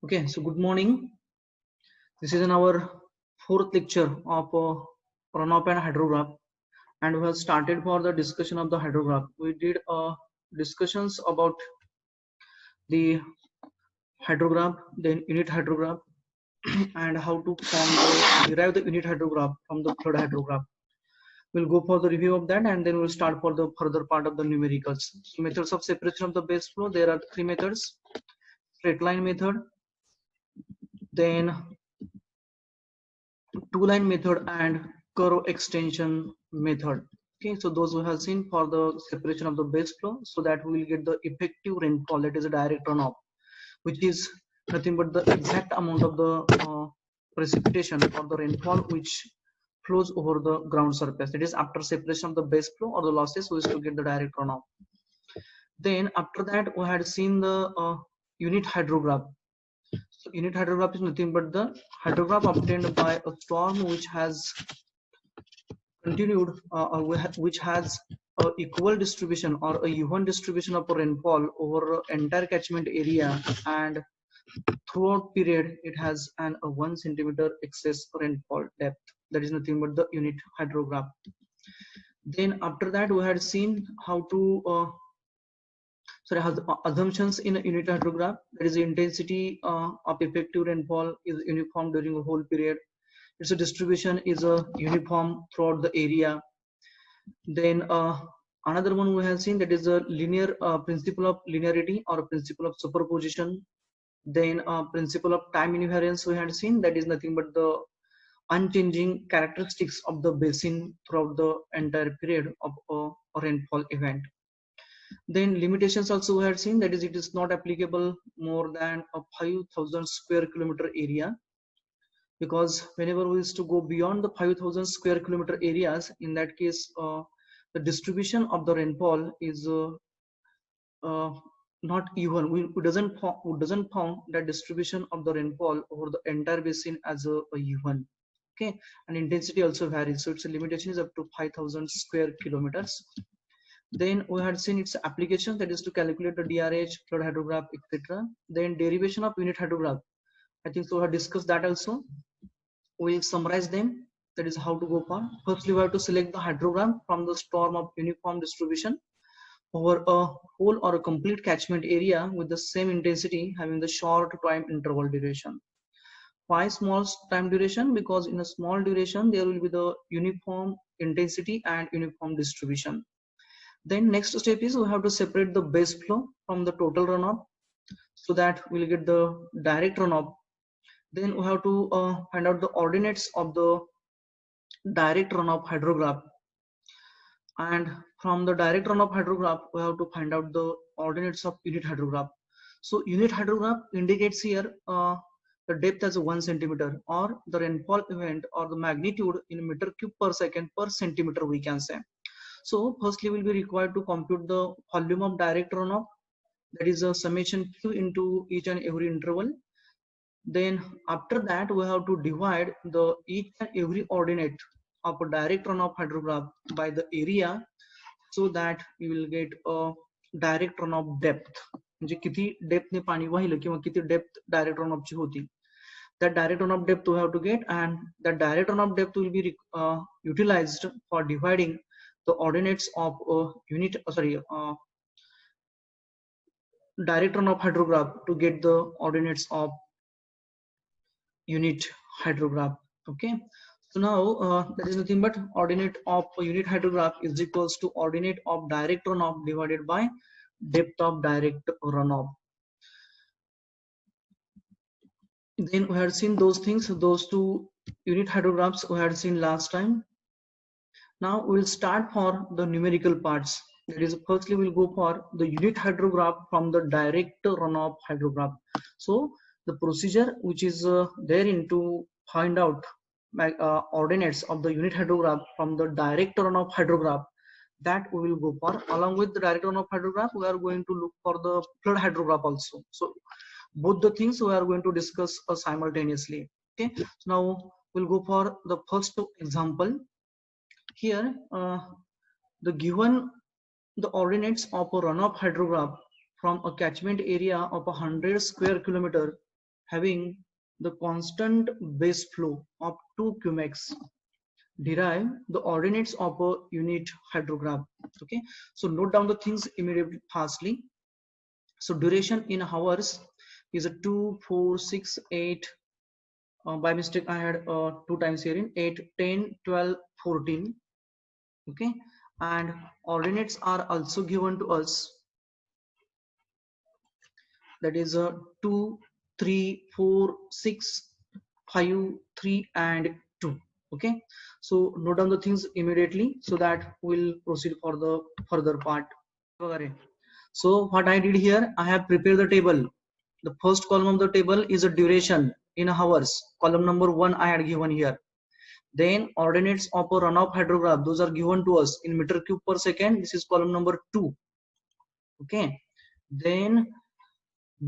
Okay, so good morning. This is in our fourth lecture of runoff and hydrograph, and we have started for the discussion of the hydrograph. We did discussions about the hydrograph, then unit hydrograph, and how to derive the unit hydrograph from the flood hydrograph. We'll go for the review of that, and then we'll start for the further part of the numericals. So methods of separation of the base flow. There are three methods: straight line method, then two line method, and curve extension method. Okay, so those we have seen for the separation of the base flow, so that we will get the effective rainfall, that is a direct runoff, which is nothing but the exact amount of the precipitation or the rainfall which flows over the ground surface. That is after separation of the base flow or the losses, we used to get the direct runoff. Then after that we had seen the unit hydrograph. So unit hydrograph is nothing but the hydrograph obtained by a storm which has continued which has a equal distribution or a even distribution of rainfall over entire catchment area, and throughout period it has an 1 centimeter excess rainfall depth. That is nothing but the unit hydrograph. Then after that we had seen how to assumptions in a unit hydrograph. That is the intensity of effective rainfall is uniform during a whole period. Its distribution is uniform throughout the area. Then another one we have seen, that is a linear principle of linearity or principle of superposition. Then principle of time invariance we had seen, that is nothing but the unchanging characteristics of the basin throughout the entire period of a rainfall event. Then limitations also we had seen, that is it is not applicable more than a 5,000 square kilometer area, because whenever we used to go beyond the 5,000 square kilometer areas, in that case the distribution of the rainfall is not even. We doesn't found that distribution of the rainfall over the entire basin as a even. Okay, and intensity also varies, so its limitation is up to 5,000 square kilometers. Then we had seen its application, that is to calculate the DRH, flood hydrograph, etc. Then derivation of unit hydrograph, I think so we have discussed that also. We'll summarize them. That is how to go for. Firstly, we have to select the hydrogram from the storm of uniform distribution over a whole or a complete catchment area with the same intensity having the short time interval duration. Why small time duration? Because in a small duration there will be the uniform intensity and uniform distribution. Then next step is we have to separate the base flow from the total runoff, so that we'll get the direct runoff. Then we have to find out the ordinates of the direct runoff hydrograph, and from the direct runoff hydrograph we have to find out the ordinates of unit hydrograph. So unit hydrograph indicates here the depth as 1 centimeter, or the rainfall event or the magnitude in meter cube per second per centimeter we can say. So firstly we'll be required to compute the volume of direct runoff, that is a summation q into each and every interval. Then after that we have to divide the each and every ordinate of a direct runoff hydrograph by the area, so that we will get a direct runoff depth, म्हणजे किती depth ने पाणी वाहिलं किंवा किती depth direct run of ची होती. That direct runoff depth we have to get, and that direct runoff depth will be utilized for dividing the ordinates of direct runoff hydrograph to get the ordinates of unit hydrograph. Okay, so now that is nothing but ordinate of unit hydrograph is equals to ordinate of direct runoff divided by depth of direct runoff. Then we had seen those things, those two unit hydrographs we had seen last time. Now we'll start for the numerical parts. That is, firstly we'll go for the unit hydrograph from the direct runoff hydrograph. So the procedure which is therein to find out ordinates of the unit hydrograph from the direct runoff hydrograph, that we will go for. Along with the direct runoff hydrograph, we are going to look for the flood hydrograph also. So both the things we are going to discuss simultaneously. Okay, so now we'll go for the first example. Here the given the ordinates of a runoff hydrograph from a catchment area of 100 square kilometer having the constant base flow of 2 cumex derive the ordinates of a unit hydrograph. Okay, so note down the things immediately fastly. So duration in hours is a 2, 4, 6, 8. By mistake I had 2 times here in 8, 10, 12, 14. Okay, and ordinates are also given to us, that is 2, 3, 4, 6, 5, 3 and 2. Okay, so note down the things immediately so that we'll proceed for the further part. So what I did here, I have prepared the table. The first column of the table is a duration in hours. Column number 1 I had given here. Then ordinates of a runoff hydrograph, those are given to us in meter cube per second. This is column number 2. Okay, then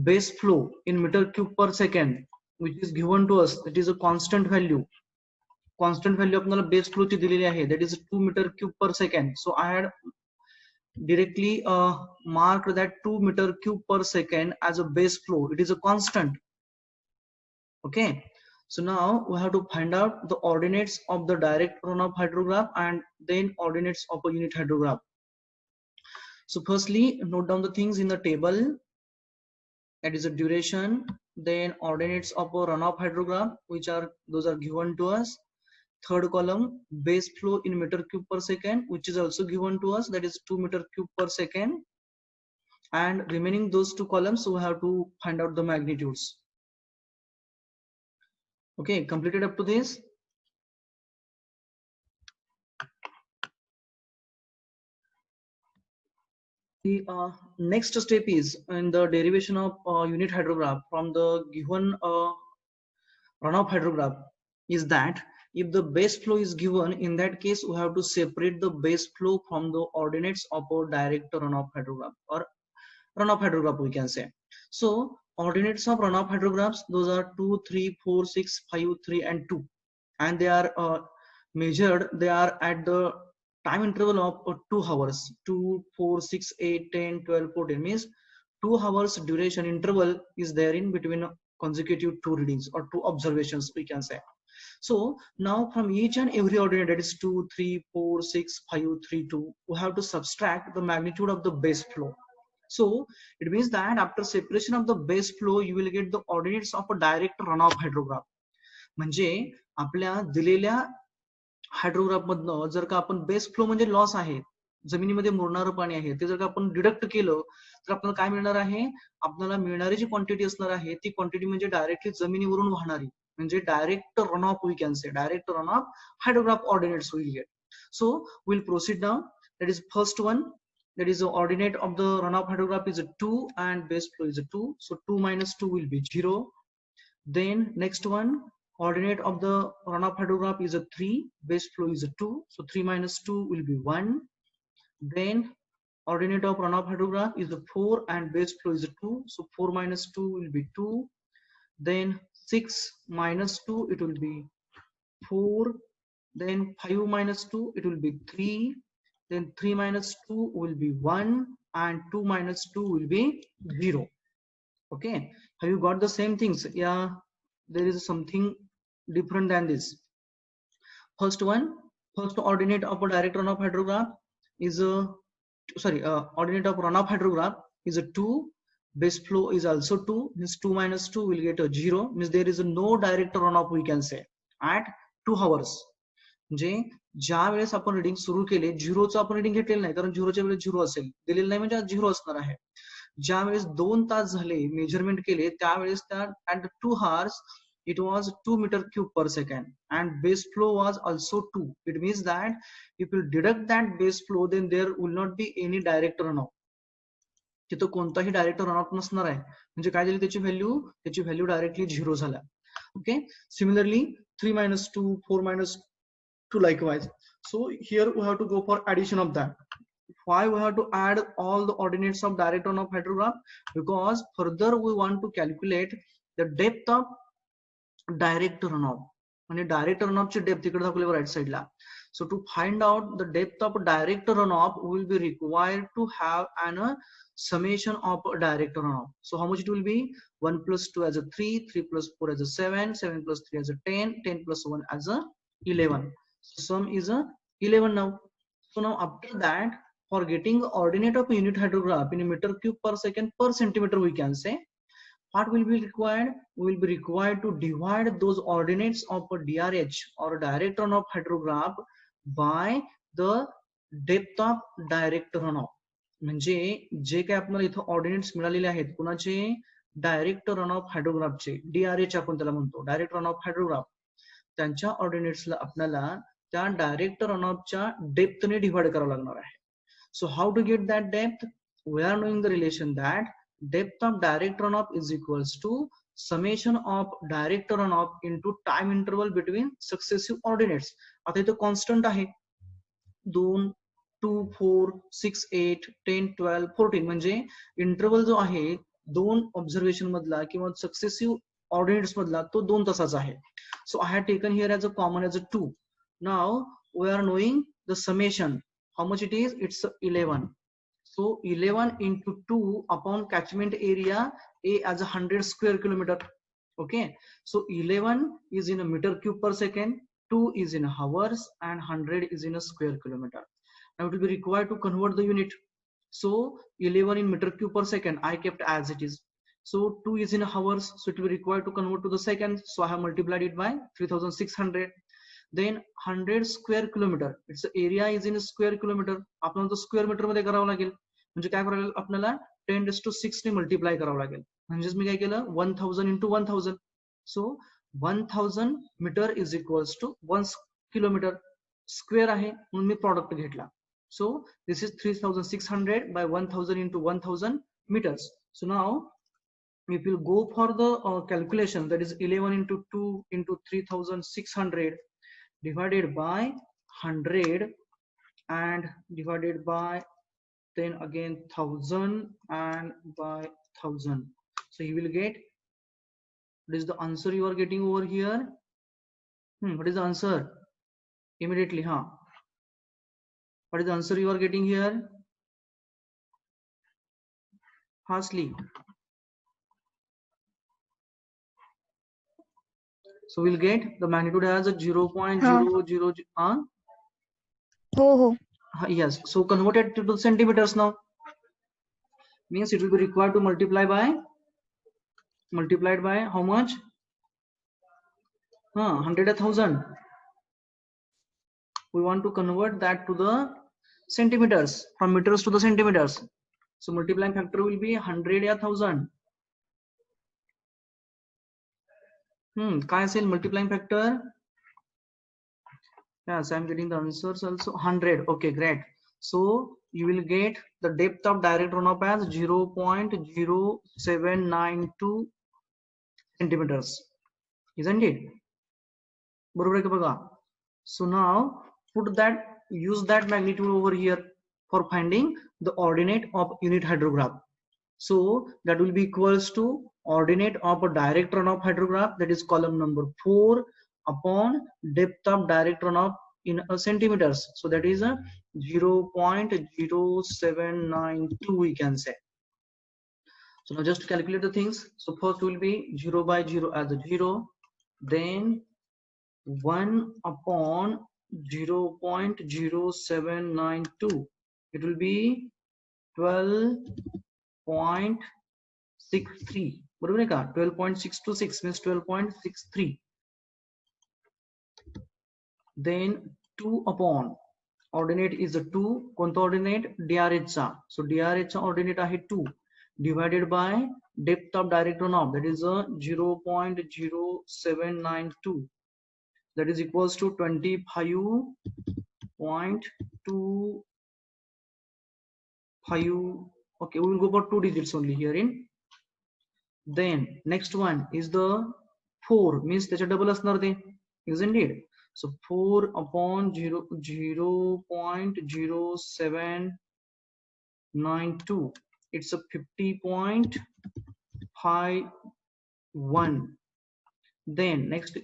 base flow in meter cube per second, which is given to us, that is a constant value. Constant value आपल्याला base flow ची दिलेली आहे, that is 2 meter cube per second. So I had directly marked that 2 meter cube per second as a base flow. It is a constant. Okay, so now we have to find out the ordinates of the direct runoff hydrograph and then ordinates of a unit hydrograph. So firstly, note down the things in the table. That is a duration, then ordinates of a runoff hydrograph, which are those are given to us. Third column, base flow in meter cube per second, which is also given to us, that is 2 meter cube per second. And remaining those 2 columns, so we have to find out the magnitudes. Okay, completed up to this. The next step is in the derivation of unit hydrograph from the given runoff hydrograph is that if the base flow is given, in that case we have to separate the base flow from the ordinates of a direct runoff hydrograph or runoff hydrograph we can say. So ordinates of runoff hydrographs, those are 2, 3, 4, 6, 5, 3 and 2, and they are measured, they are at the time interval of 2 hours. 2, 4, 6, 8, 10, 12, 14 means 2 hours duration interval is there in between consecutive 2 readings or 2 observations we can say. So now from each and every ordinate, that is 2, 3, 4, 6, 5, 3, 2, we have to subtract the magnitude of the base flow. So it means that after separation of the base flow, you will get the ordinates of a direct runoff hydrograph. म्हणजे आपल्या दिलेल्या hydrograph मधनं जर का आपण base flow म्हणजे loss आहे, जमिनीमध्ये मुरणारं पाणी आहे, ते जर का आपण डिडक्ट केलं तर आपल्याला काय मिळणार आहे, आपल्याला मिळणारी जी क्वांटिटी असणार आहे ती क्वांटिटी म्हणजे डायरेक्टली जमिनीवरून वाहणारी, म्हणजे direct run off we can say, direct run off hydrograph ordinates will get. So will proceed now. That is first one, that is the ordinate of the runoff hydrograph is a 2 and base flow is a 2, so 2 minus 2 will be 0. Then next one, ordinate of the runoff hydrograph is a 3, base flow is a 2, so 3 minus 2 will be 1. Then ordinate of runoff hydrograph is a 4 and base flow is a 2, so 4 minus 2 will be 2. Then 6 minus 2, it will be 4. Then 5 minus 2, it will be 3. Then 3 minus 2 will be 1 and 2 minus 2 will be 0. Okay, have you got the same things? Yeah, there is something different than this. First one, first ordinate of a direct runoff hydrograph is a ordinate of runoff hydrograph is a 2, base flow is also 2, means 2 minus 2 will get a 0, means there is a no direct runoff we can say at 2 hours. म्हणजे ज्या वेळेस आपण reading सुरू केले, झिरोचं आपण reading घेतलेलं नाही, कारण झिरोच्या वेळेस झिरो असेल, दिलेलं नाही म्हणजे झिरो असणार आहे. ज्या वेळेस 2 तास झाले मेजरमेंट केले, त्यावेळेस त्या at 2 hours it was 2 meter cube per second and base flow was also 2. It means that if you deduct that base flow, then there will not be any direct runoff. तिथं कोणताही direct runout नसणार आहे, म्हणजे काय झाली त्याची value directly 0 झाला. Okay, similarly 3 minus 2, 4 minus 2 likewise. So here we have to go for addition of that. Why we have to add all the ordinates of direct runoff hydrograph? Because further we want to calculate the depth of direct runoff. म्हणजे direct runoff ची depth इकडे दाखवली right साइडला. So to find out the depth of direct runoff, we will be required to have an summation of direct runoff. So how much it will be? 1 plus 2 as a 3, 3 plus 4 as a 7, 7 plus 3 as a 10, 10 plus 1 as a 11. So sum is a 11 now. So now after that, for getting the ordinate of a unit hydrograph in a meter cube per second per centimeter, we can say what will be required? We will be required to divide those ordinates of a DRH or direct runoff hydrograph by the depth of direct runoff. म्हणजे जे काही आपल्याला इथं ordinates मिळालेले आहेत कुणाचे direct runoff हायड्रोग्राफचे DRH आपण त्याला म्हणतो डायरेक्ट रनऑफ हायड्रोग्राफ त्यांच्या ऑर्डिनेट्सला आपल्याला त्या डायरेक्ट रनऑफच्या डेप्थने डिवाइड करावं लागणार आहे. So how to get that depth? We are knowing the relation that depth of direct runoff is equals to summation of direct runoff into time interval between successive ordinates. आता इथं constant आहे 2, 2, 4, 6, 8, 10, 12, 14 म्हणजे interval जो आहे दोन observation मधला किंवा successive ordinates मधला तो 2 तासाचा आहे. So I have taken here as a common as a 2. Now we are knowing the summation. How much it is? It's 11. So 11 into 2 upon catchment area A as 100 square kilometer. Okay. So 11 is in a meter cube per second, 2 is in hours, and 100 is in a square kilometer. Now it will be required to convert the unit. So 11 in meter cube per second, I kept as it is. So 2 is in hours, so it will be required to convert to the second. So I have multiplied it by 3600. Then 100 square kilometer, its area is in square kilometer. आपल्याला तो square metre मध्ये करावं लागेल. म्हणजे काय करावं लागेल आपल्याला 10⁶ ने मल्टिप्लाय करावं लागेल. म्हणजेच मी काय केलं 1000 into 1000. So 1000 metre is equals to 1 kilometre. Square आहे म्हणून मी प्रॉडक्ट घेतला. So this is 3600 by 1000 into 1000 meters. So now if you go for the calculation, that is 11 into 2 into 3600 divided by 100 and divided by then again 1000 and by 1000. So you will get, what is the answer you are getting over here? What is the answer? Immediately, what is the answer you are getting here? Fastly. So we'll get the magnitude as a 0.00. Yes. So converted to centimeters now. Means it will be required to multiplied by how much? 100,000. We want to convert that to the centimeters, from meters to the centimeters. So multiplying factor will be 100 या 1000. काय असेल multiplying factor? Yes, I'm getting the answers also. 100. Okay, great. So you will get the depth of direct runoff as 0.0792 centimeters. Isn't it? So now use that magnitude over here for finding the ordinate of unit hydrograph. So that will be equals to ordinate of a direct runoff hydrograph, that is column number 4, upon depth of direct runoff in centimeters. So that is a 0.0792 we can say. So now just calculate the things. So first will be 0 by 0 as a 0, then 1 upon 0.0792. It will be 12.63. 12.626 means 12.63. Then 2 upon ordinate is a 2. कोणता ordinate? DRH चा. So DRH चा ordinate आहे 2 divided by depth of direct runoff, that is a 0.0792. That is equals to 25.25. Okay, we will go for 2 digits only here in. Then next one is the 4, means त्याच्या double असणार ते, isn't it? So 4 upon 0.0792. It's a 50.51. Then next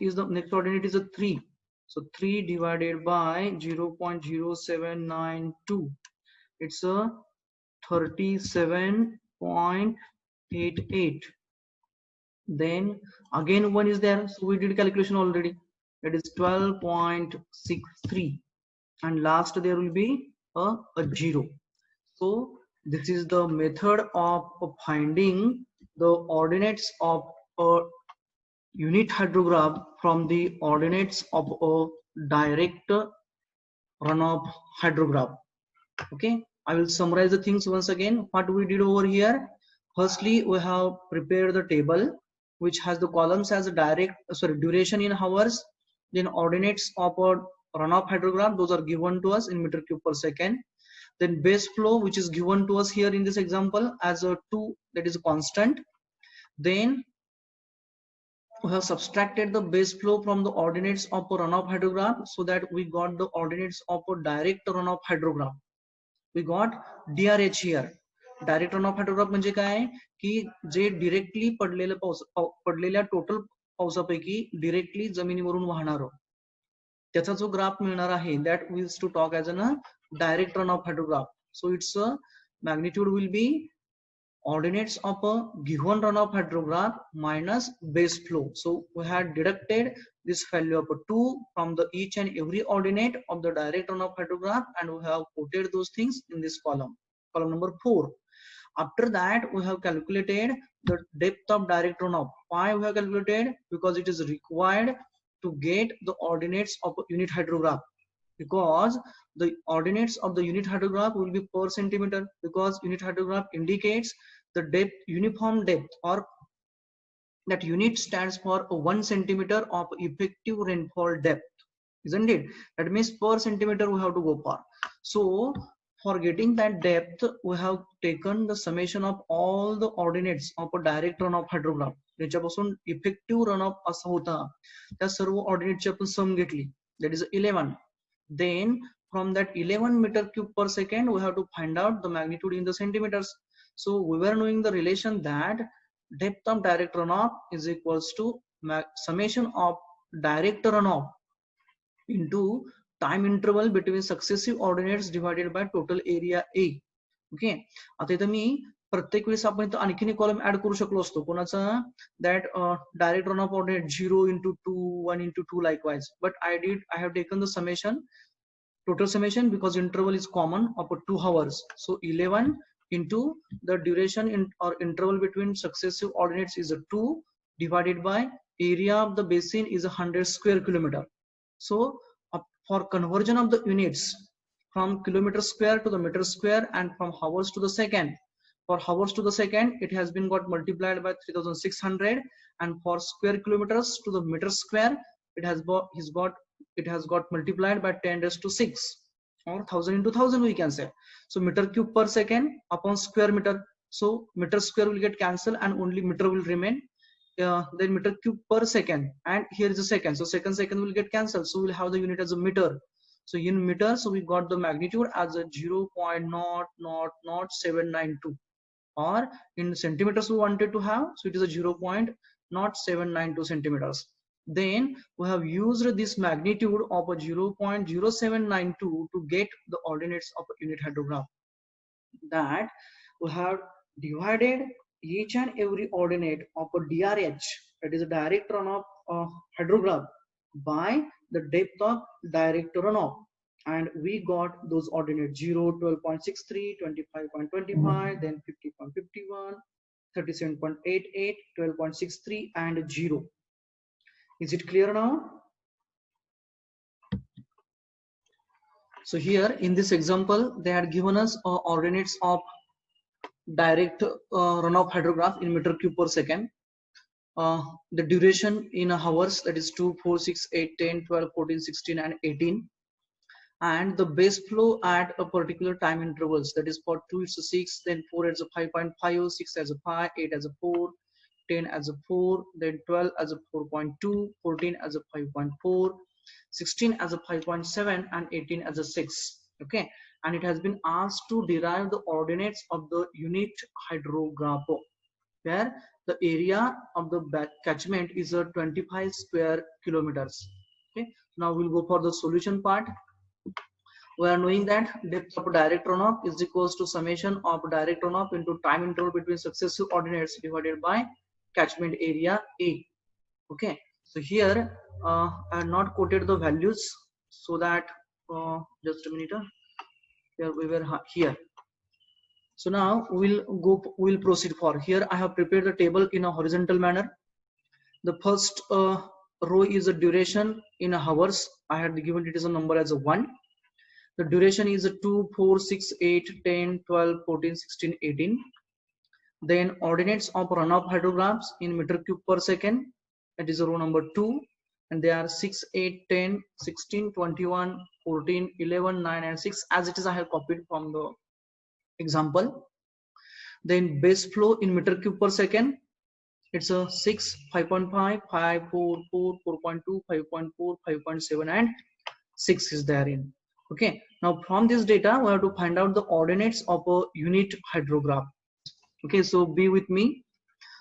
ordinate is a 3. So 3 divided by 0.0792, it's a 37.88. Then again 1 is there, so we did calculation already, that is 12.63, and last there will be a 0. So this is the method of finding the ordinates of a unit hydrograph from the ordinates of a direct runoff hydrograph. Okay, I will summarize the things once again. What we did over here: firstly, we have prepared the table which has the columns as a duration in hours, then ordinates of a runoff hydrograph, those are given to us in meter cube per second. Then base flow, which is given to us here in this example as a 2, that is a constant. Then we have subtracted the base flow from the ordinates of a runoff hydrograph, so that we got the ordinates of a direct runoff hydrograph. We got DRH here. Direct run off hydrograph म्हणजे काय की जे directly पडलेल्या total पावसापैकी directly जमिनीवरून वाहणार त्याचा जो ग्राफ मिळणार आहे that wills to talk as an direct run off hydrograph. So it's magnitude will be ordinates of a given runoff hydrograph minus base flow. So we had deducted this value of 2 from the each and every ordinate of the direct runoff hydrograph, and we have quoted those things in this column number 4. After that, we have calculated the depth of direct runoff. Why we have calculated? Because it is required to get the ordinates of a unit hydrograph, because the ordinates of the unit hydrograph will be per centimeter, because unit hydrograph indicates the depth, uniform depth, or that unit stands for 1 centimeter of effective rainfall depth, isn't it? That means per centimeter we have to go for. So for getting that depth, we have taken the summation of all the ordinates of a direct runoff hydrograph. ज्याच्यापासून effective runoff असा होता त्या सर्व ordinateची आपण sum घेतली, that is 11. Then from that 11 meter cube per second, we have to find out the magnitude in the centimeters. So we were knowing the relation that depth of direct runoff is equals to summation of direct runoff into time interval between successive ordinates divided by total area A. Okay, आता इथं मी प्रत्येक वेळेस आपण इथं आणखीन एक column add करू शकलो असतो कोणाचा, that direct run of ordinate 0 into 2, 1 into 2 likewise, but I have taken the summation, total summation, because interval is common of 2 hours. So 11 into the duration in or interval between successive ordinates is a 2 divided by area of the basin is 100 square kilometer. So for conversion of the units from kilometer square to the meter square and from hours to the second, for hours to the second it has been got multiplied by 3600, and for square kilometers to the meter square it has got multiplied by 10 raised to 6, or 1000 into 1000 we can say. So meter cube per second upon square meter, so meter square will get cancelled and only meter will remain. Then meter cube per second, and here is a second, so second will get cancelled, so we'll have the unit as a meter. So in meter, so we got the magnitude as a 0.00792, or in centimeters we wanted to have, so it is a 0.0792 centimeters. Then we have used this magnitude of a 0.0792 to get the ordinates of a unit hydrograph. That we have divided each and every ordinate of a DRH, that is a direct runoff hydrograph, by the depth of direct runoff, and we got those ordinates 0, 12.63, 25.25, then 50.51, 37.88, 12.63, and 0. Is it clear now? So here in this example, they had given us ordinates of direct runoff hydrograph in meter cube per second. The duration in hours, that is 2, 4, 6, 8, 10, 12, 14, 16, and 18. And the base flow at a particular time intervals, that is for 2 it's a 6, then 4 as a 5.5, 6 as a 5, 8 as a 4, 10 as a 4, then 12 as a 4.2, 14 as a 5.4, 16 as a 5.7, and 18 as a 6. Okay, and it has been asked to derive the ordinates of the unit hydrograph, where the area of the catchment is a 25 square kilometers. Okay, now we'll go for the solution part. We are knowing that depth of direct runoff is equals to summation of direct runoff into time interval between successive ordinates divided by catchment area A. Okay, so here I have not quoted the values so that just a minute. Here we were here. So now we'll proceed for here. I have prepared the table in a horizontal manner. The first row is a duration in hours. I had given it as a number as a 1. The duration is a 2, 4, 6, 8, 10, 12, 14, 16, 18. Then ordinates of runoff hydrographs in meter cube per second. That is row number 2. And they are 6, 8, 10, 16, 21, 14, 11, 9, and 6. As it is, I have copied from the example. Then base flow in meter cube per second. It's a 6, 5.5, 5, 4, 4, 4.2, 5.4, 5.7, and 6 is therein. Okay, now from this data we have to find out the ordinates of a unit hydrograph. Okay, so be with me.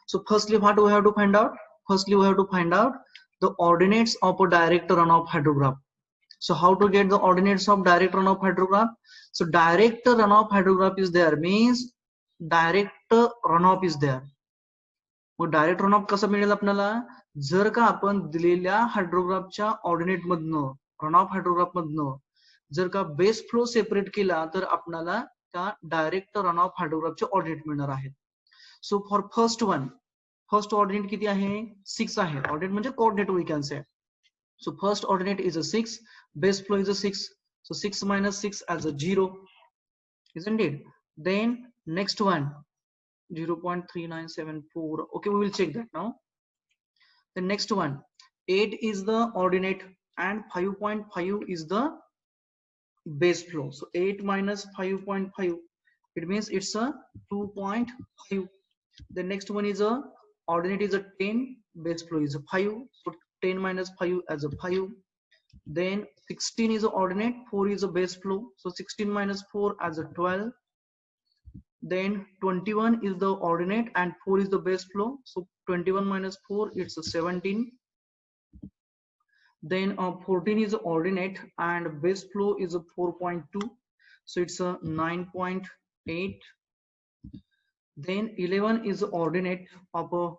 So firstly, what we have to find out? Firstly, we have to find out the ordinates of a direct runoff hydrograph. So how to get the ordinates of direct runoff hydrograph? So direct runoff hydrograph is there, means direct runoff is there. Mug direct run of कसं मिळेल आपल्याला? जर का आपण दिलेल्या हायड्रोग्राफच्या ordinate मधनं, run off hydrograph मधनं जर का बेस फ्लो सेपरेट केला तर आपल्याला त्या डायरेक्ट रन ऑफ हायड्रोग्राफचे ऑर्डिनेट मिळणार आहेत. So for first one, first ordinate किती आहे? 6 आहे. ऑर्डिनेट म्हणजे coordinate we can say. So first ordinate is a 6, base flow is a 6, so 6 minus 6 as a 0, isn't it? Then next one 0.3974. Okay, we will check that now. The next one 8 is the ordinate and 5.5 is the base flow. So 8 minus 5.5, it means it's a 2.5. The next one is a ordinate is a 10, base flow is a 5, so 10 minus 5 as a 5. Then 16 is a ordinate, 4 is a base flow, so 16 minus 4 as a 12. Then 21 is the ordinate and 4 is the base flow, so 21 minus 4 it's a 17. Then 14 is the ordinate and base flow is a 4.2, so it's a 9.8. Then 11 is the ordinate of a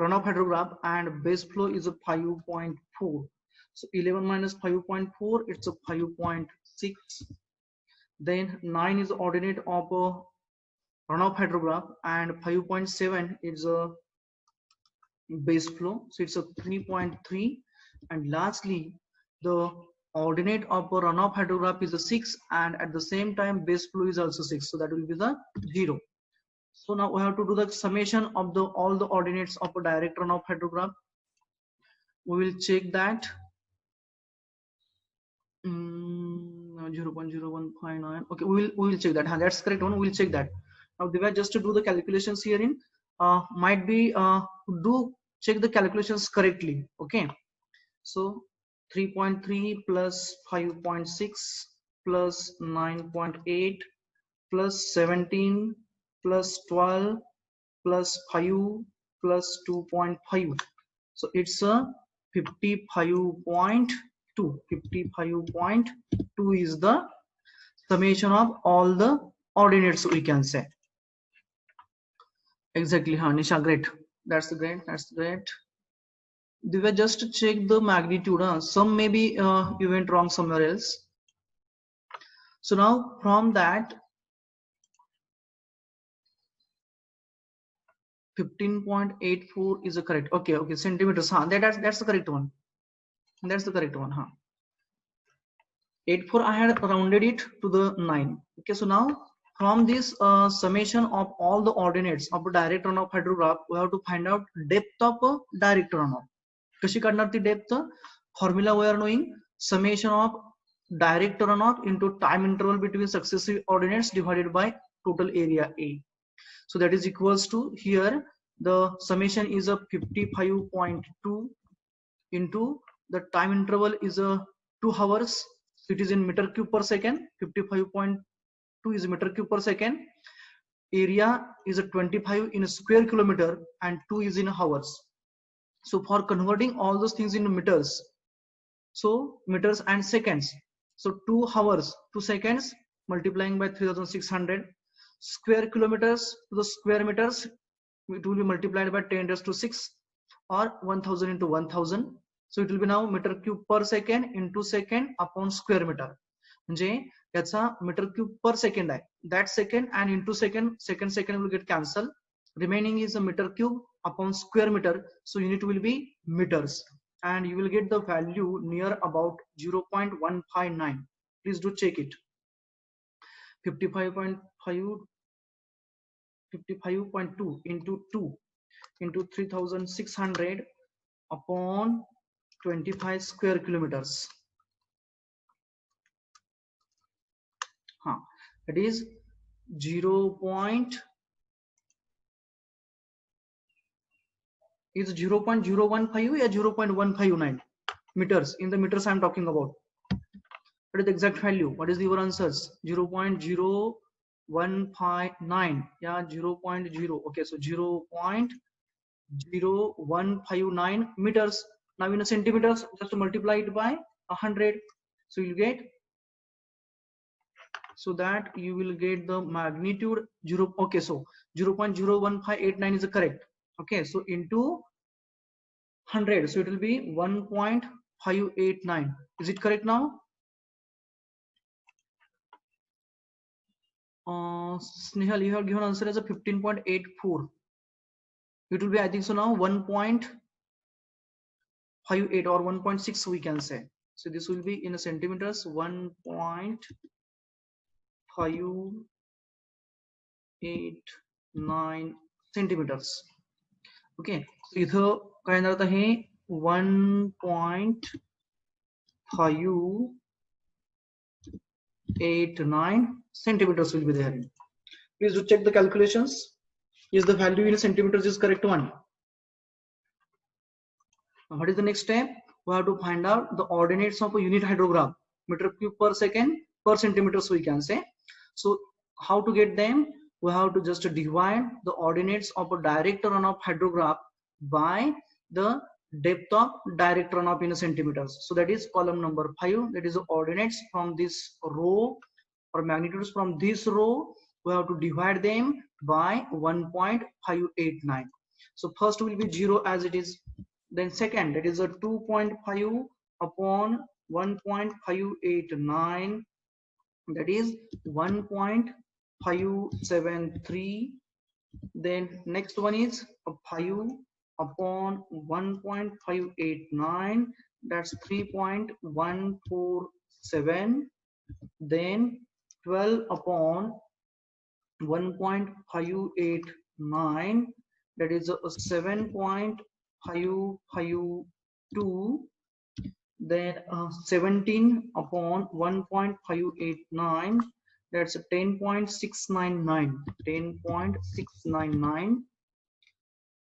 runoff hydrograph and base flow is a 5.4, so 11 minus 5.4 it's a 5.6. Then 9 is the ordinate of a runoff hydrograph and 5.7 is a base flow, so it's a 3.3. And lastly, the ordinate of a runoff hydrograph is a 6 and at the same time base flow is also 6, so that will be the 0. So now we have to do the summation of the all the ordinates of a direct runoff hydrograph. We will check that 0.0159. okay, we will check that. That's correct one. We will check that. Now they were just to do the calculations here in might be do check the calculations correctly. Okay, so 3.3 plus 5.6 plus 9.8 plus 17 plus 12 plus 5 plus 2.5, so it's a 55.2. 55.2 is the summation of all the ordinates, we can say. Exactly, Nisha, great. That's great. That's great. They were just to check the magnitude. Some maybe you went wrong somewhere else. So now from that 15.84 is a correct. Okay, okay, centimeters. That's the correct one. That's the correct one. 84 I had rounded it to the 9. Okay, so now from this summation of all the ordinates of a direct runoff hydrograph, we have to find out depth of a direct runoff. Kashi kadnar the depth? Formula we are knowing, summation of direct runoff into time interval between successive ordinates divided by total area A. So that is equals to, here the summation is a 55.2 into the time interval is a 2 hours. So it is in meter cube per second. 55.2 is meter cube per second. Area is a 25 in a square kilometer and 2 is in hours. So for converting all those things into meters, So meters and seconds. So 2 hours 2 seconds multiplying by 3600 square kilometers to the square meters, it will be multiplied by 10 raised to 6 or 1000 into 1000. So it will be now meter cube per second into second upon square meter. म्हणजे याचा metre cube पर second आहे, that second and into second will get cancelled. Remaining is a meter cube upon square meter, so unit will be meters, and you will get the value near about 0.159. Please do check it. 55.2 into 2 into 3600 upon 25 square kilometers. It is 0.015 or 0.159 meters. In the meters I am talking about. What is the exact value? What is your answers? 0.0159. Yeah, 0.0. Okay, so 0.0159 meters. Now in a centimeters, just multiply it by 100. So you get, so that you will get the magnitude 0. Okay, so 0.01589 is correct. Okay, so into 100, so it will be 1.589. Is it correct now? Snehal, you have given answer as a 15.84. It will be, I think so now, 1.58 or 1.6 we can say. So this will be in a centimeters, 1.589 centimeters. Okay, so इथं काय येणार आहे 1.589 centimeters will be there. Please do check the calculations. Is the value in centimeters is correct one? Now what is the next step? We have to find out the ordinates of a unit hydrograph, meter cube per second per centimeters we can say. So how to get them? We have to just divide the ordinates of a direct runoff hydrograph by the depth of direct runoff in centimeters. So that is column number 5. That is the ordinates from this row or magnitudes from this row. We have to divide them by 1.589. So first will be 0 as it is. Then second, that is a 2.5 upon 1.589. That is 1.573. Then next one is a 5 upon 1.589. That's 3.147. Then 12 upon 1.589. That is a 7.552. Then 17 upon 1.589. That's 10.699. 10.699.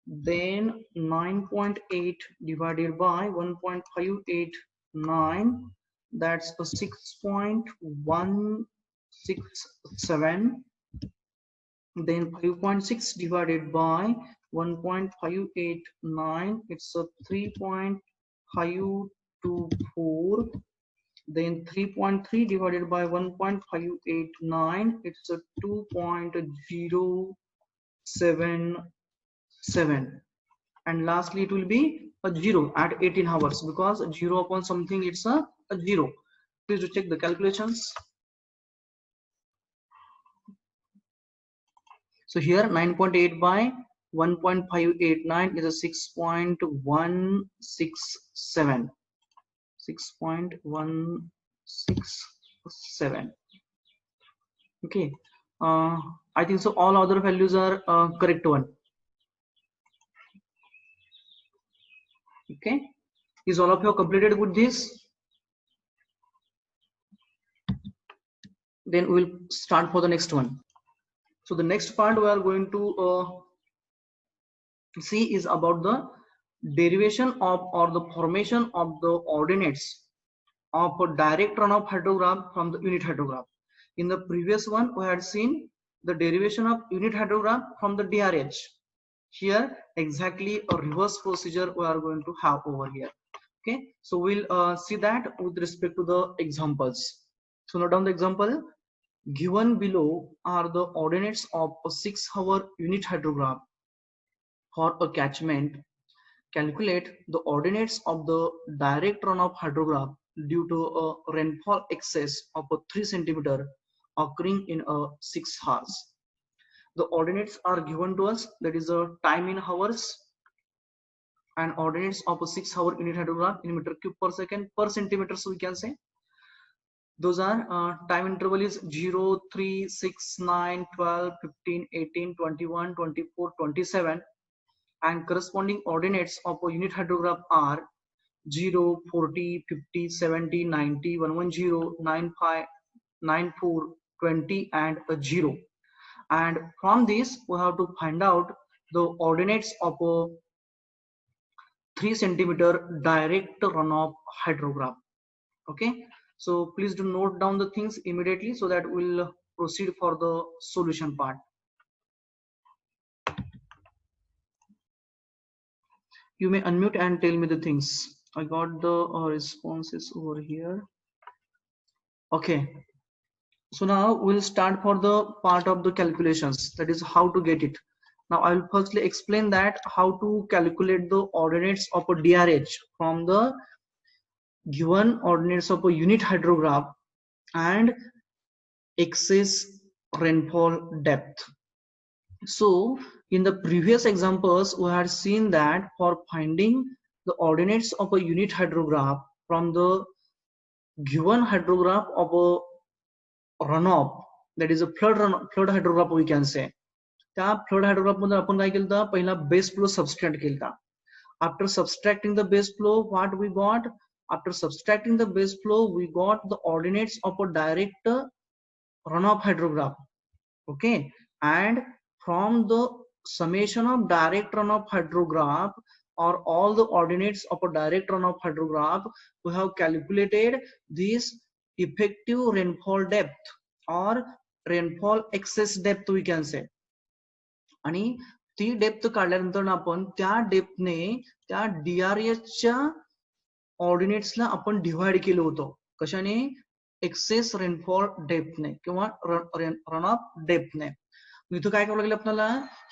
Then 9.8 divided by 1.589. That's a 6.167. Then 5.6 divided by 1.589. It's a 3.524. Then 3.3 divided by 1.589. It's a 2.077. And lastly it will be a 0 at 18 hours, because 0 upon something it's a 0. Please do check the calculations. So here 9.8 by 1.589 is a 6.167. 6.167. Okay, I think so all other values are correct one. Okay, is all of you completed with this? Then we'll start for the next one. So the next part we are going to see is about the derivation of or the formation of the ordinates of a direct runoff hydrograph from the unit hydrograph. In the previous one we had seen the derivation of unit hydrograph from the DRH. Here exactly a reverse procedure we are going to have over here. Okay, so we'll see that with respect to the examples. So note down the example. Given below are the ordinates of a 6-hour unit hydrograph for a catchment. Calculate the ordinates of the direct runoff hydrograph due to a rainfall excess of a 3 centimeter occurring in a 6 hours. The ordinates are given to us, that is a time in hours, and ordinates of a 6-hour unit hydrograph in meter cube per second per centimeter, so we can say. Those are time interval is 0, 3, 6, 9, 12, 15, 18, 21, 24, 27, and corresponding ordinates of a unit hydrograph are 0, 40, 50, 70, 90, 110, 95, 94, 20, and a 0. And from this, we have to find out the ordinates of a 3 centimeter direct runoff hydrograph. Okay, so please do note down the things immediately so that we'll proceed for the solution part. You may unmute and tell me the things. I got the responses over here. Okay, so now we'll start for the part of the calculations, that is how to get it. Now I will firstly explain that how to calculate the ordinates of a DRH from the given ordinates of a unit hydrograph and excess rainfall depth. So in the previous examples, we had seen that for finding the ordinates of a unit hydrograph from the given hydrograph of a runoff, that is a flood hydrograph we can say. त्या flood hydrograph मध्ये आपण काय केलं, पहिला base flow subtract केला. After subtracting the base flow, what we got? After subtracting the base flow, we got the ordinates of a direct runoff hydrograph. Okay, and from the summation of direct runoff hydrograph or all the ordinates of a direct runoff hydrograph, we have calculated this effective rainfall depth or rainfall excess depth we can say. आणि ती depth काढल्यानंतर आपण त्या डेप्थने त्या DRH च्या ऑर्डिनेट्सला आपण divide केलं होतं. कशाने? एक्सेस रेनफॉल डेप्थने किंवा रन ऑफ डेप्थने. इथं काय करावं लागलं आपल्याला?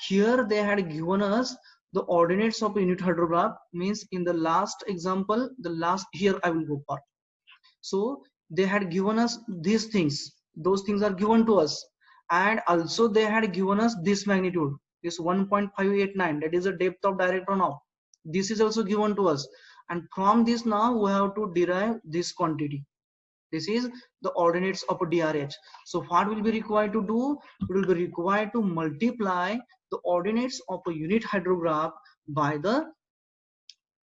Here they had given us the ordinates of a unit hydrograph, means in the last example, the last here I will go for. So they had given us these things, those things are given to us, and also they had given us this magnitude, this 1.589, that is the depth of direct runoff. This is also given to us, and from this now we have to derive this quantity. This is the ordinates of a DRH. So what will be required to do? It will be required to multiply the ordinates of a unit hydrograph by the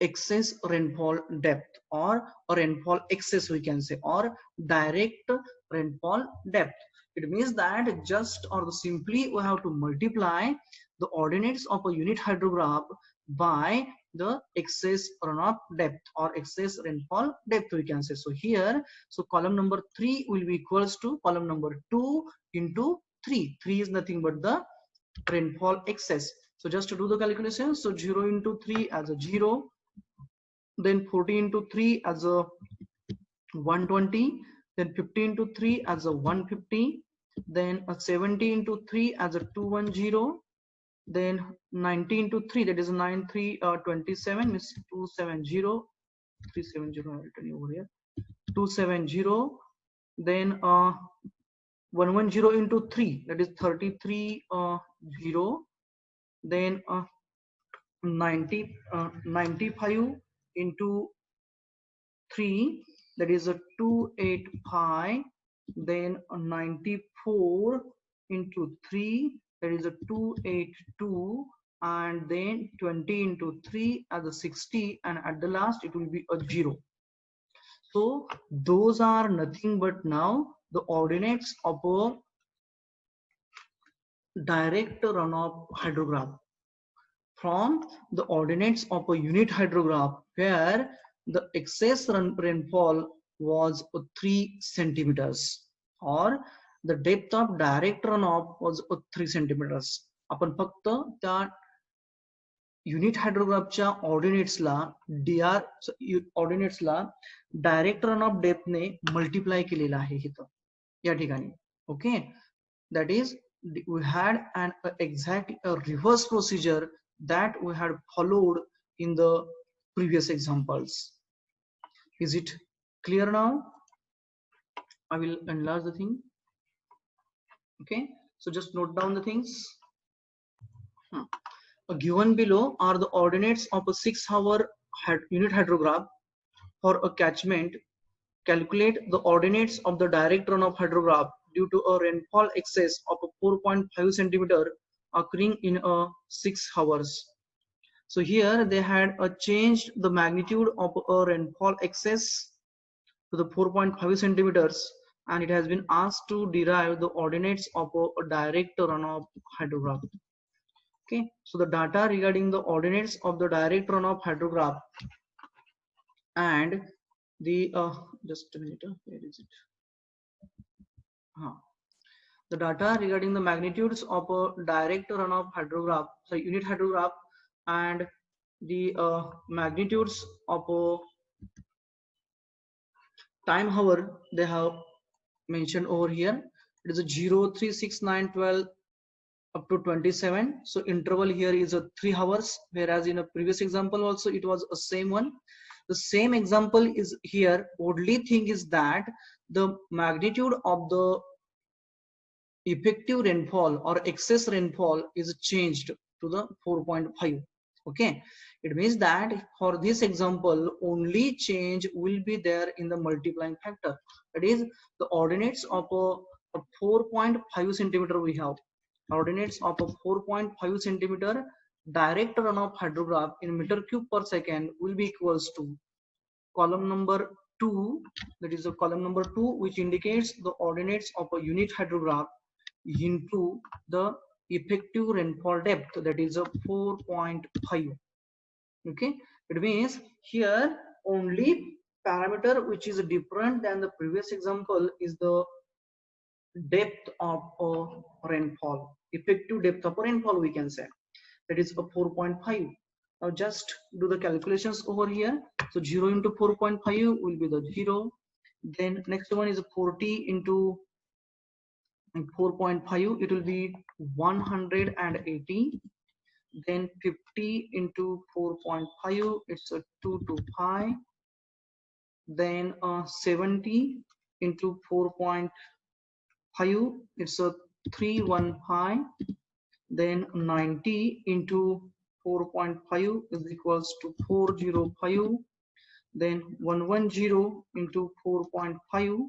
excess rainfall depth or rainfall excess we can say, or direct rainfall depth. It means that just or simply we have to multiply the ordinates of a unit hydrograph by the excess runoff depth or excess rainfall depth we can say. So here, so column number 3 will be equals to column number 2 into 3. 3 is nothing but the rainfall excess. So just to do the calculation, so 0 into 3 as a 0, then 40 into 3 as a 120, then 50 into 3 as a 150, then 70 into 3 as a 210, then 90 into 3, that is 9 3 27, means 270, 370 I written over here, 270, then 110 into 3, that is 33 0, then 95 into 3, that is a 285, then 94 into 3, that is a 282, and then 20 into 3 as a 60, and at the last it will be a 0. So those are nothing but now the ordinates of a direct runoff hydrograph from the ordinates of a unit hydrograph where the excess rainfall was 3 centimeters or the depth of direct runoff was 3 centimeters. आपण फक्त त्या unit हायड्रोग्राफच्या ऑर्डिनेट्सला ऑर्डिनेट्सला direct run off डेप्थने multiply केलेला आहे इथं या ठिकाणी. Okay, that is we had an exact reverse procedure that we had followed in the previous examples. Is it clear now? I will enlarge the thing. Okay, so just note down the things. Given below are the ordinates of a 6-hour unit hydrograph for a catchment. Calculate the ordinates of the direct run of hydrograph due to a rainfall excess of 4.5 centimeter occurring in 6 hours. So here they had changed the magnitude of a rainfall excess to the 4.5 centimeters, and it has been asked to derive the ordinates of a direct runoff hydrograph. Okay, so the data regarding the ordinates of the direct runoff hydrograph and the just a minute, where is it? The data regarding the magnitudes of a direct runoff hydrograph, sorry, unit hydrograph, and the magnitudes of a time hour they have mentioned over here. It is a 0, 3, 6, 9, 12 up to 27. So interval here is a 3 hours, whereas in a previous example also it was a same one. The same example is here. Only thing is that the magnitude of the effective rainfall or excess rainfall is changed to the 4.5. Okay, it means that for this example only change will be there in the multiplying factor, that is the ordinates of a 4.5 centimeter. We have ordinates of a 4.5 centimeter direct runoff hydrograph in meter cube per second will be equals to column number 2, that is the column number 2, which indicates the ordinates of a unit hydrograph into the effective rainfall depth, that is a 4.5. Okay, it means here only parameter which is different than the previous example is the depth of a rainfall, effective depth of a rainfall we can say, that is a 4.5. Now just do the calculations over here. So 0 into 4.5 will be the 0. Then next one is 40 into 4.5, it will be 180. Then 50 into 4.5, it's a 225. Then 70 into 4.5, it's a 315. Then 90 into 4.5 is equals to 405. Then 110 into 4.5,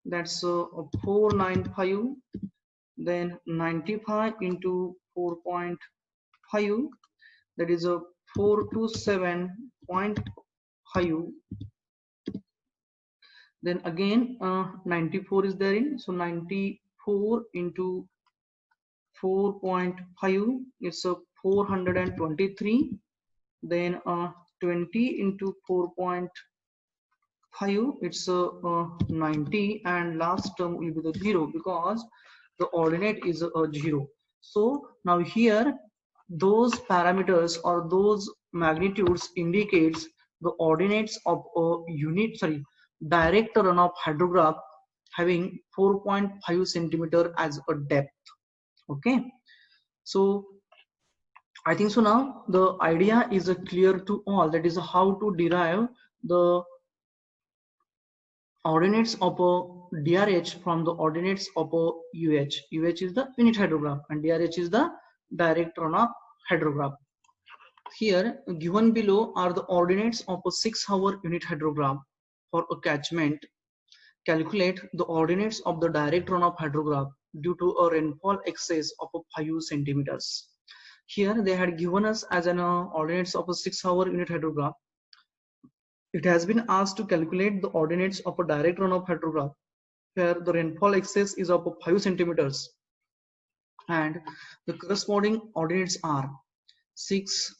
that's 495. Then 95 into 4.5, that is a 427.5. Then again 94 is there in, so 94 into 4.5, it's a 423. Then 20 into 4.5, it's a 90, and last term will be the 0 because the ordinate is a 0. So now here those parameters or those magnitudes indicates the ordinates of a unit, sorry, direct runoff hydrograph having 4.5 centimeter as a depth. Okay, so I think so now the idea is clear to all, that is how to derive the ordinates of a DRH from the ordinates of a UH. UH is the unit hydrograph and DRH is the direct runoff hydrograph. Here given below are the ordinates of a 6-hour unit hydrograph for a catchment. Calculate the ordinates of the direct runoff hydrograph due to a rainfall excess of 5 centimeters. Here they had given us as an ordinates of a 6-hour unit hydrograph. It has been asked to calculate the ordinates of a direct runoff hydrograph where the rainfall excess is of 5 centimeters and the corresponding ordinates are 6,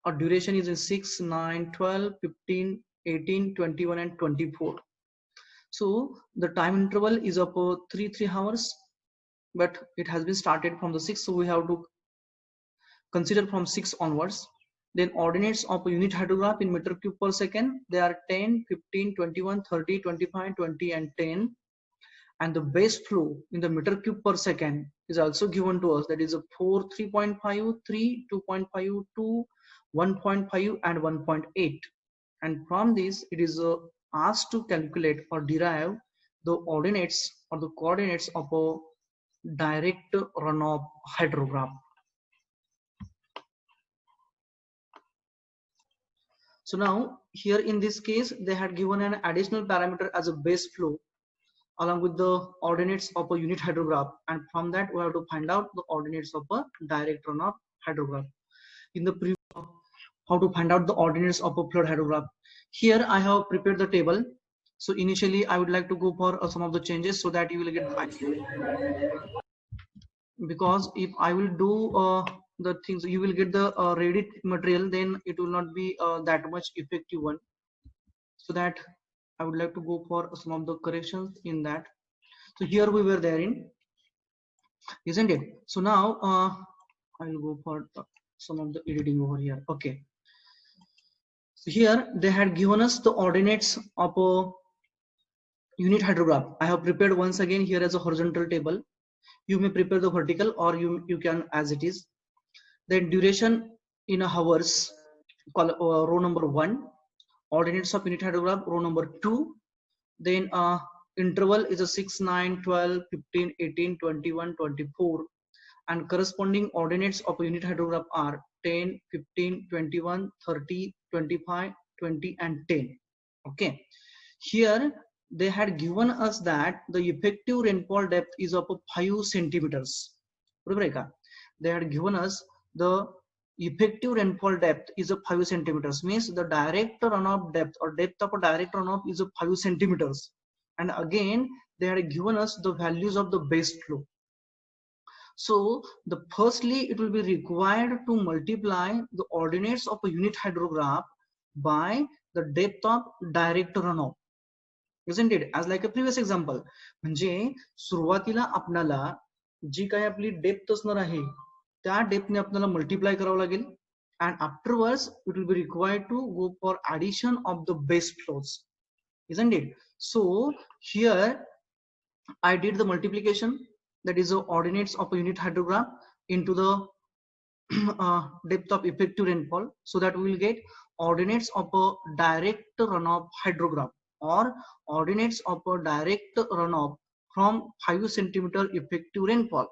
or duration is in 6, 9, 12, 15, 18, 21 and 24. So the time interval is of 3 hours, but it has been started from the 6, so we have to consider from 6 onwards. Then ordinates of a unit hydrograph in meter cube per second, they are 10, 15, 21, 30, 25, 20 and 10. And the base flow in the meter cube per second is also given to us, that is a 4, 3.5, 3, 2.5, 2, 1.5 and 1.8. And from this it is asked to calculate or derive the ordinates or the coordinates of a direct runoff hydrograph. So now here in this case they had given an additional parameter as a base flow along with the ordinates of a unit hydrograph, and from that we have to find out the ordinates of a direct runoff hydrograph. In the previous, how to find out the ordinates of a flood hydrograph. Here I have prepared the table. So initially I would like to go for some of the changes so that you will get back. Because if I will do the things, you will get the ready material, then it will not be that much effective one. So that I would like to go for some of the corrections in that. So here we were there in, isn't it? So now I will go for some of the editing over here. Okay. So here they had given us the ordinates of a unit hydrograph. I have prepared once again here as a horizontal table. You may prepare the vertical or you can as it is. Then duration in hours, row number 1. Ordinates of unit hydrograph, row number 2. Then interval is a 6, 9, 12, 15, 18, 21, 24. And corresponding ordinates of a unit hydrograph are 10, 15, 21, 30, 25, 20 and 10. Okay. Here they had given us that the effective rainfall depth is of 5 centimeters. They had given us the effective rainfall depth is of 5 centimeters, means the direct runoff depth or depth of a direct runoff is of 5 centimeters. And again they had given us the values of the base flow. So the firstly it will be required to multiply the ordinates of a unit hydrograph by the depth of direct runoff, isn't it? As like a previous example, म्हणजे सुरुवातीला आपल्याला जी काही आपली depth असणार आहे त्या डेप्थने आपल्याला multiply करावं लागेल, and afterwards it will be required to go for addition of the base flows, isn't it? So here I did the multiplication, that is the ordinates of a unit hydrograph into the depth of effective rainfall, so that we will get ordinates of a direct runoff hydrograph or ordinates of a direct runoff from 5 centimeter effective rainfall.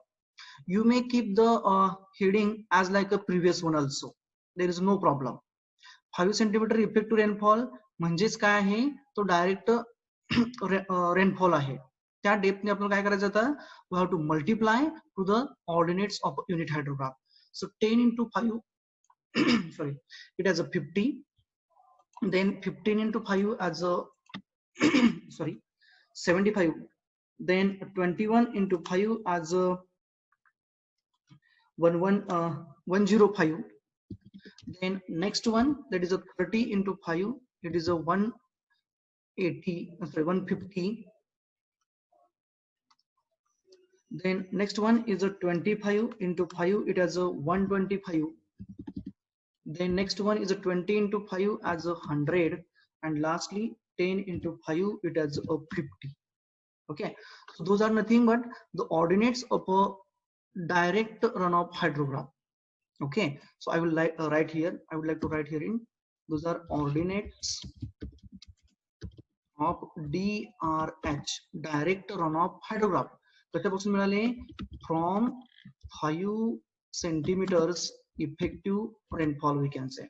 You may keep the heading as like a previous one also, there is no problem. 5 centimeter effective rainfall म्हणजेच काय आहे, तो direct rainfall आहे. त्या डेप्थने आपल्याला काय करायचं आता, we have to multiply to the ordinates of unit hydrograph. So 10 into 5 sorry, it has a 50, then 15 into 5 as a sorry 75, then 21 into 5 as a 105, then next one that is a 30 into 5, it is a 180, sorry 150, then next one is a 25 into 5, it has a 125, then next one is a 20 into 5 as a 100, and lastly 10 into 5 it has a 50. Okay, so those are nothing but the ordinates of a direct runoff hydrograph. Okay, so I will write here, I would like to write here in, those are ordinates of DRH, direct runoff hydrograph. कशापासून मिळाले, from 5 centimetres effective rainfall we can say.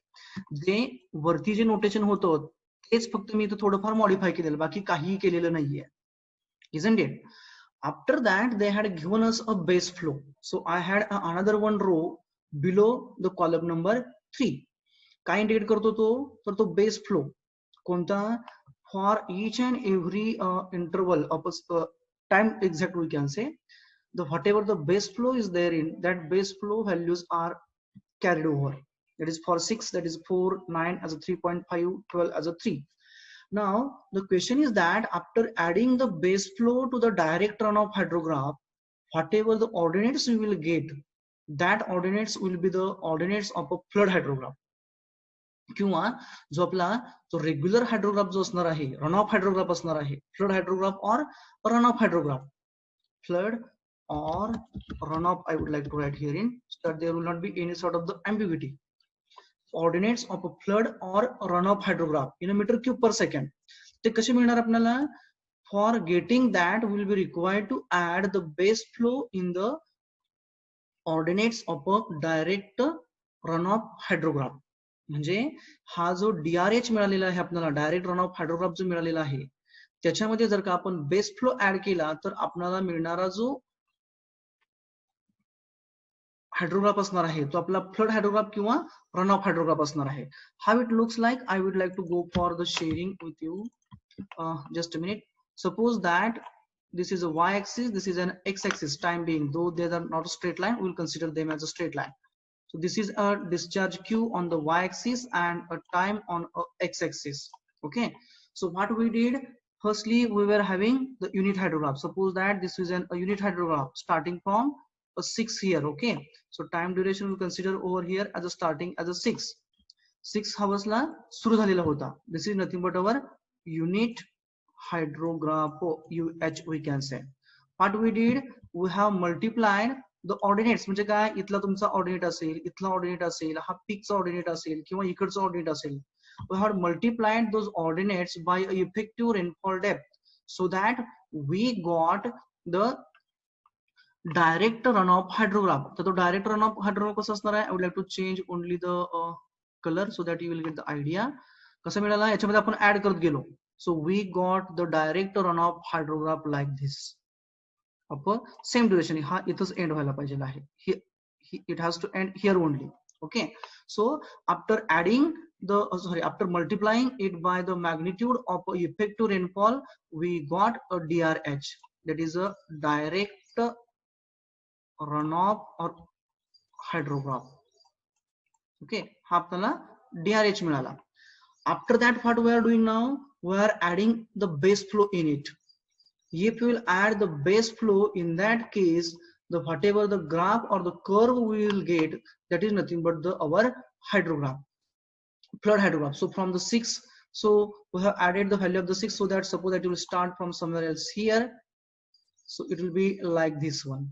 जे वरती जे notation होतं तेच फक्त मी इथं थोडंफार modify केलेलं, बाकी काहीही केलेलं नाहीये, isn't it? After that they had given us a base flow, so I had another one row below the column number 3. काय इंडिकेट करतो तो, तर तो बेस फ्लो कोणता, for each and every interval of a time exact we can say, the whatever the base flow is there in that base flow values are carried over. That is for 6 that is 4, 9 as a 3.5, 12 as a 3. Now the question is that after adding the base flow to the direct runoff hydrograph, whatever the ordinates we will get, that ordinates will be the ordinates of a flood hydrograph. किंवा जो आपला जो regular hydrograph जो असणार आहे, run off hydrograph असणार आहे, flood hydrograph और run off hydrograph, flood or runoff. I would like to write here in so that there will not be any sort of the ambiguity. Ordinates of a flood or runoff hydrograph in a meter cube per second. ते कसे मिळणार आपल्याला? For getting that we will be required to add the base flow in the ordinates of a direct runoff hydrograph. म्हणजे हा जो DRH मिळालेला आहे आपल्याला, डायरेक्ट रनऑफ हायड्रोग्राफ जो मिळालेला आहे, त्याच्यामध्ये जर का आपण बेस फ्लो ऍड केला तर आपल्याला मिळणारा जो हायड्रोग्राफ असणार आहे तो आपला फ्लड हायड्रोग्राफ किंवा रन ऑफ हायड्रोग्राफ असणार आहे. How it looks like, I would like to go for the sharing with you. Just a minute. Suppose that this is a y-axis, this is an x-axis. Time being, though they are not a straight line, we will consider them as a straight line. So this is a discharge Q on the y-axis and a time on a x-axis. Okay. So what we did, firstly we were having the unit hydrograph. Suppose that this is a unit hydrograph starting from a 6 here. Okay. So time duration we consider over here as a starting as a 6 hours ला सुरू झालेला होता. This is nothing but our unit hydrograph, UH we can say. What we did, we have multiplied the ordinates. म्हणजे काय, इथला तुमचा ordinate असेल, इथला ordinate असेल, हा पीकचा ऑर्डिनेट असेल किंवा इकडचा ऑर्डिनेट असेल. We have multiplied those ordinates by a effective rainfall depth so that we got the direct runoff hydrograph. तर तो डायरेक्ट runoff hydrograph कसा असणार आहे? I would like to change only the color so that you will get the idea. कसं मिळाला, याच्यामध्ये आपण add करत गेलो. So we got the direct runoff hydrograph like this. Same duration. हा इथंच एंड व्हायला पाहिजे आहे. It has to end here only. Okay. So after adding the after multiplying it by the magnitude of effective rainfall, we got a DRH. That is a direct runoff or hydrograph. Okay. हा आपल्याला DRH मिळाला. After that, what we are doing now, we are adding the base flow in it. If we will add the base flow, in that case, the whatever the graph or the curve we will get, that is nothing but the our hydrograph, flood hydrograph. So from the 6, so we have added the value of the 6, so that suppose that you will start from somewhere else here, so it will be like this one.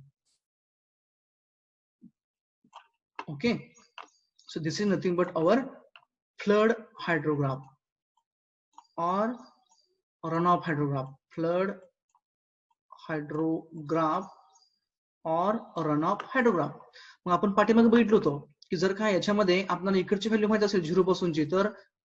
Okay, so this is nothing but our flood hydrograph or runoff hydrograph, flood hydrograph or runoff hydrograph. मग आपण पाठीमागे बघितलं होतं की जर का याच्यामध्ये आपल्याला इकडची व्हॅल्यू माहित असेल 0 पासूनची, तर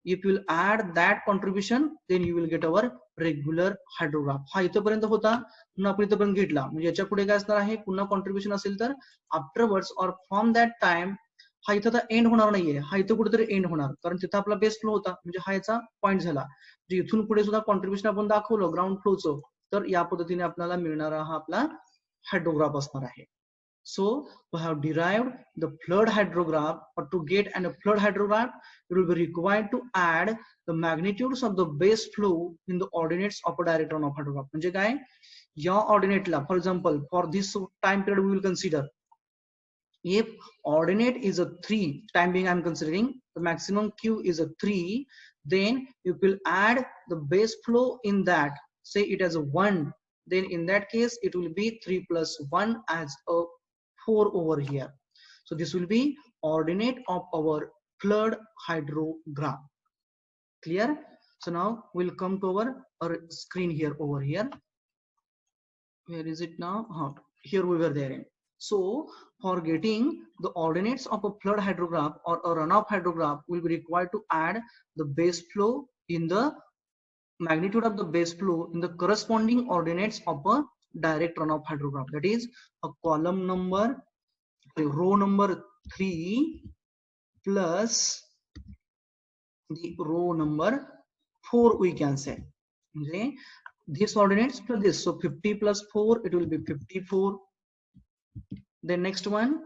if you will add that contribution, then you will get our regular hydrograph. हा इथपर्यंत होता, पुन्हा आपण इथपर्यंत घेतला, म्हणजे याच्या पुढे काय असणार आहे, पुन्हा कॉन्ट्रीब्युशन असेल तर आफ्टरवर्ड्स और फ्रॉम दॅट टाइम, हा इथं तर एंड होणार नाहीये, हा इथं कुठेतरी एंड होणार, कारण तिथं आपला बेस फ्लो होता, म्हणजे हा याचा पॉईंट झाला. म्हणजे इथून पुढे सुद्धा कॉन्ट्रीब्युशन आपण दाखवलं ग्राउंड फ्लोचं, तर या पद्धतीने आपल्याला मिळणारा हा आपला हायड्रोग्राफ असणार आहे. So we have derived the flood hydrograph, or to get a flood hydrograph, it will be required to add the magnitudes of the base flow in the ordinates of a direct runoff hydrograph. म्हणजे काय, या ordinate La, for example, for this time period we will consider, if ordinate is a 3, time being I am considering the maximum Q is a 3, then you will add the base flow in that, say it as a 1, then in that case it will be 3 plus 1 as a 4 over here. So this will be ordinate of our flood hydrograph. Clear? So now we'll come to our screen here over here. Where is it now? Here we were there. So for getting the ordinates of a flood hydrograph or a runoff hydrograph, we'll be required to add the base flow in the magnitude of the base flow in the corresponding ordinates of a direct runoff hydrograph. That is a column number, row number 3 plus the row number 4 we can say. Okay, this ordinates plus this, so 50 plus 4 it will be 54. Then next one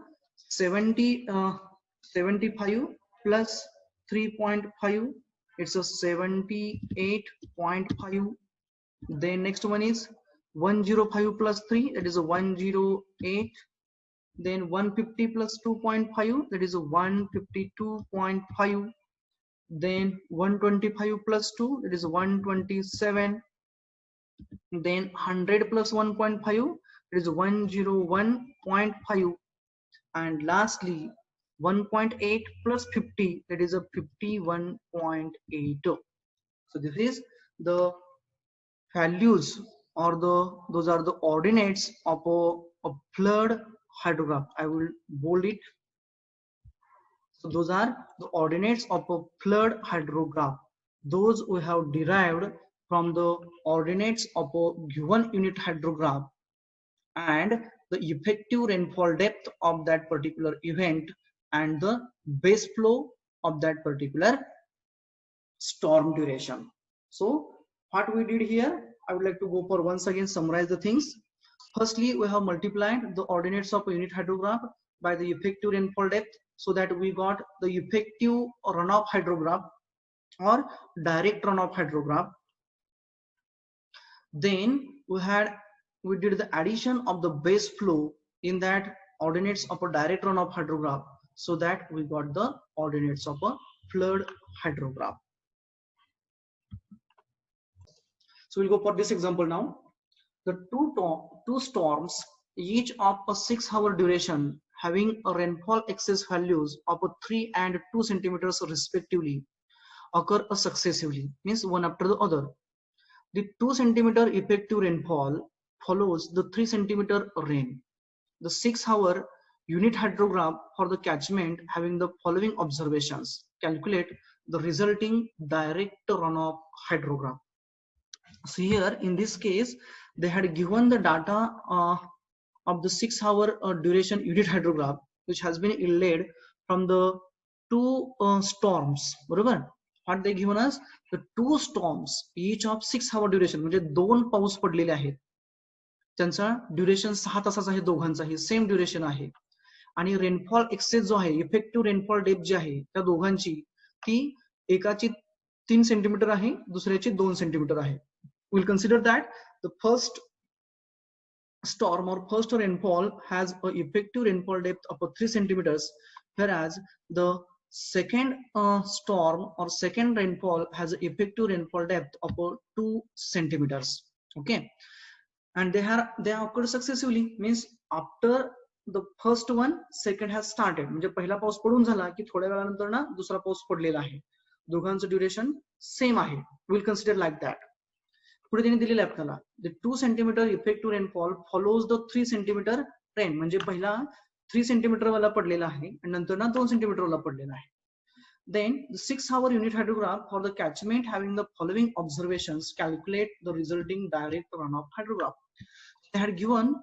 75 plus 3.5, it's a 78.5. Then next one is 105 plus 3, that is a 108. then 150 plus 2.5, that is 152.5, then 125 plus 2, that is 127, then 100 plus 1.5, it is 101.5, and lastly 1.8 plus 50, that is a 51.8. So this is the values, or those are the ordinates of a flood hydrograph. I will bold it. So those are the ordinates of a flood hydrograph. Those we have derived from the ordinates of a given unit hydrograph and the effective rainfall depth of that particular event and the base flow of that particular storm duration. So what we did here, I would like to go for once again summarize the things. Firstly, we have multiplied the ordinates of a unit hydrograph by the effective rainfall depth, so that we got the effective runoff hydrograph or direct runoff hydrograph. Then we did the addition of the base flow in that ordinates of a direct runoff hydrograph, so that we got the ordinates of a flood hydrograph. So we'll go for this example now. The two storms, each of a 6-hour duration, having a rainfall excess values of 3 and 2 centimeters respectively, occur successively, means one after the other. The 2 centimeter effective rainfall follows the 3 centimeter rain. The 6-hour unit hydrograph for the catchment having the following observations. Calculate the resulting direct runoff hydrograph. So here in this case, they had given the data of the 6-hour duration unit hydrograph, which has been laid from the two storms. Barabar? What they given us? The 2 storms, each of 6-hour duration, म्हणजे 2 पाऊस पडलेले आहेत. त्यांचा duration 6 तासाचा आहे, दोघांचाही same duration आहे. आणि रेनफॉल एक्सेस जो आहे, इफेक्टिव्ह रेनफॉल डेप्थ जी आहे त्या दोघांची, ती एकाची 3 सेंटीमीटर आहे, दुसऱ्याची 2 सेंटीमीटर आहे. We'll consider that the first storm or first rainfall has an effective rainfall depth of 3 centimeters, whereas the second storm or second rainfall has an effective rainfall depth of 2 centimeters. Okay, and they have occurred successively, means after the first one, second has started. म्हणजे पहिला पाऊस पडून झाला की थोड्या वेळानंतर ना दुसरा पाऊस पडलेला आहे, दोघांचं ड्युरेशन सेम आहे. We'll consider like that. पुढे त्यांनी दिलेलं आहे आपल्याला, the 2 centimeter effective rainfall follows the 3 centimeter rain. म्हणजे पहिला 3 centimeter वाला पडलेला आहे आणि नंतर ना 2 centimeter वाला पडलेला आहे. Then the 6-hour unit hydrograph for the catchment having the following observations. Calculate the resulting direct runoff hydrograph. They had given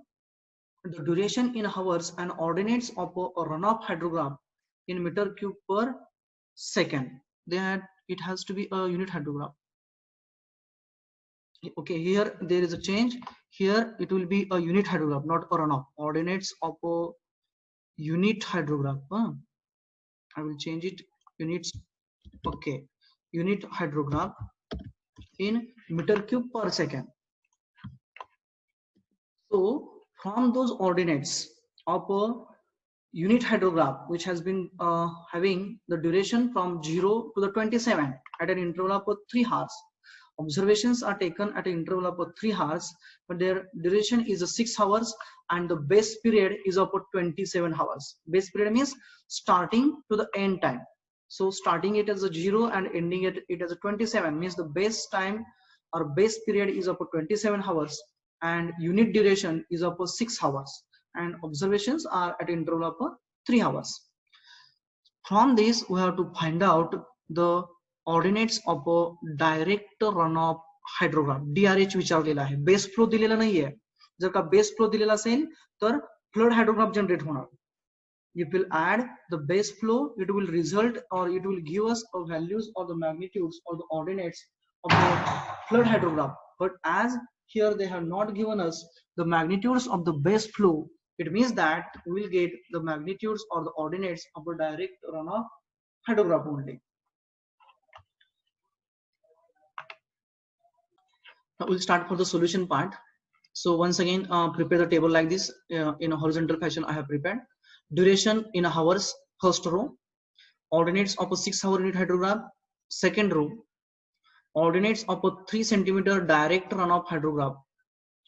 the duration in hours and ordinates of a runoff hydrograph in meter cube per second. It has to be a unit hydrograph. Okay, here there is a change. Here it will be a unit hydrograph, not a runoff. Ordinates of a unit hydrograph. I will change it. Units. Okay, unit hydrograph in meter cube per second. So from those ordinates of a unit hydrograph, which has been having the duration from 0 to the 27 at an interval of 3 hours. Observations are taken at an interval of 3 hours, but their duration is 6 hours and the base period is of 27 hours. Base period means starting to the end time. So starting it as a 0 and ending it as a 27 means the base time or base period is of 27 hours and unit duration is of 6 hours, and observations are at an interval of 3 hours. From this we have to find out the ordinates of a direct runoff hydrograph. DRH विचारलेला आहे, base flow दिलेला नाहीये. जर का base flow दिलेला असेल तर flood hydrograph generate होणार. If we'll add the base flow, it will result or it will give us a values or the magnitudes or the ordinates of the flood hydrograph. But as here they have not given us the magnitudes of the base flow, it means that we will get the magnitudes or the ordinates of a direct runoff hydrograph only. Now we'll start for the solution part. So once again, prepare the table like this in a horizontal fashion. I have prepared duration in hours, first row, ordinates of a 6-hour unit hydrograph, second row, ordinates of a 3 centimeter direct runoff hydrograph,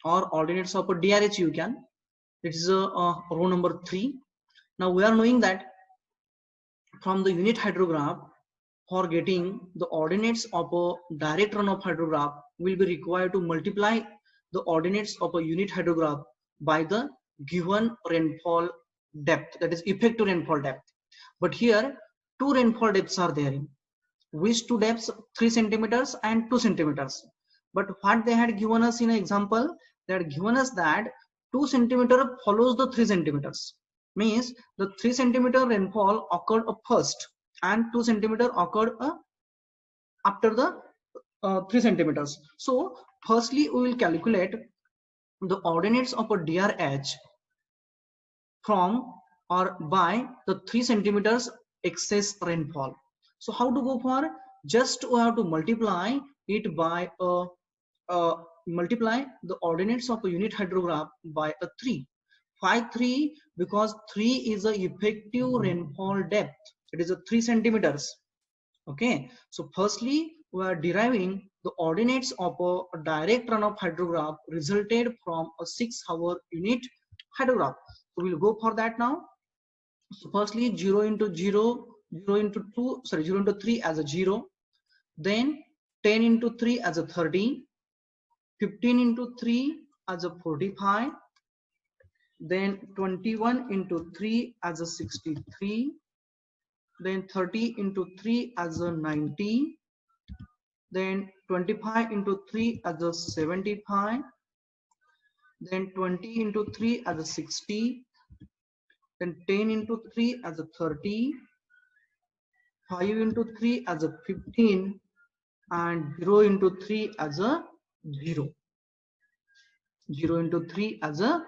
or ordinates of a DRH you can. It is a row number 3. Now we are knowing that from the unit hydrograph, for getting the ordinates of a direct runoff hydrograph, will be required to multiply the ordinates of a unit hydrograph by the given rainfall depth, that is effective rainfall depth. But here two rainfall depths are there. Which two depths? 3 centimeters and 2 centimeters. But what they had given us in an example, they had given us that 2 centimeter follows the 3 centimeters. Means the 3 centimeter rainfall occurred first and 2 centimeter occurred after the 3 centimeters. So firstly we will calculate the ordinates of a DRH from or by the 3 centimeters excess rainfall. So how to go for? Just we have to multiply it by multiply the ordinates of a unit hydrograph by a 3. Why 3? Because 3 is a effective rainfall depth. It is a 3 centimeters. Okay. So firstly, we are deriving the ordinates of a direct runoff hydrograph resulted from a 6-hour unit hydrograph. So we'll go for that now. So firstly, 0 into 0, 0 into 2, sorry, 0 into 3 as a 0. Then 10 into 3 as a 30. 15 into 3 as a 45. Then 21 into 3 as a 63. Then 30 into 3 as a 90. Then 25 into 3 as a 75. Then 20 into 3 as a 60. Then 10 into 3 as a 30. 5 into 3 as a 15. And 0 into 3 as a 0. 0 into 3 as a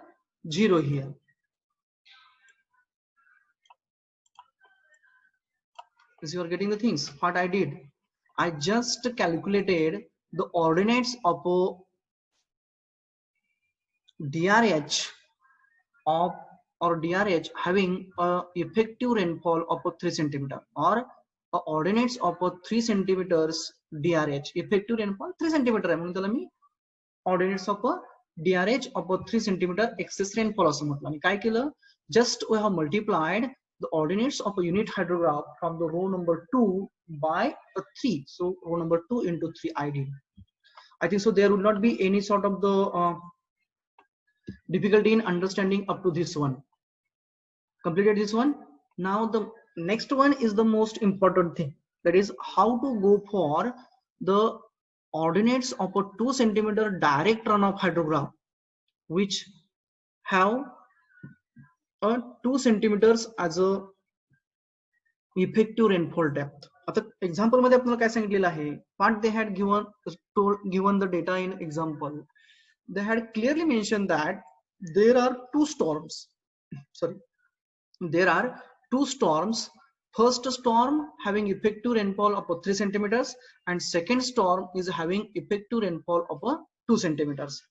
0 here. As you are getting the things, what I did, I just calculated the ordinates of a DRH of or DRH having a effective rainfall of a 3 centimeter, or ordinates of a 3 centimeters DRH effective rainfall 3 centimeter आहे म्हणून त्याला मी ordinates of a DRH of a 3 centimeter excess rainfall असं म्हटलं. आणि काय केलं, just we have multiplied the ordinates of a unit hydrograph from the row number 2 by a 3. So row number 2 into 3 I did. I think so there would not be any sort of the difficulty in understanding up to this one. Completed this one. Now the next one is the most important thing, that is how to go for the ordinates of a 2 centimeter direct runoff hydrograph which have a 2 centimeters as a effective rainfall depth. आता example मध्ये आपल्याला काय सांगितलेलं आहे, what they had given the data in example, they had clearly mentioned that there are two storms. There are two storms. First storm having effective rainfall of 3 centimeters and second storm is having effective rainfall of 2 centimeters,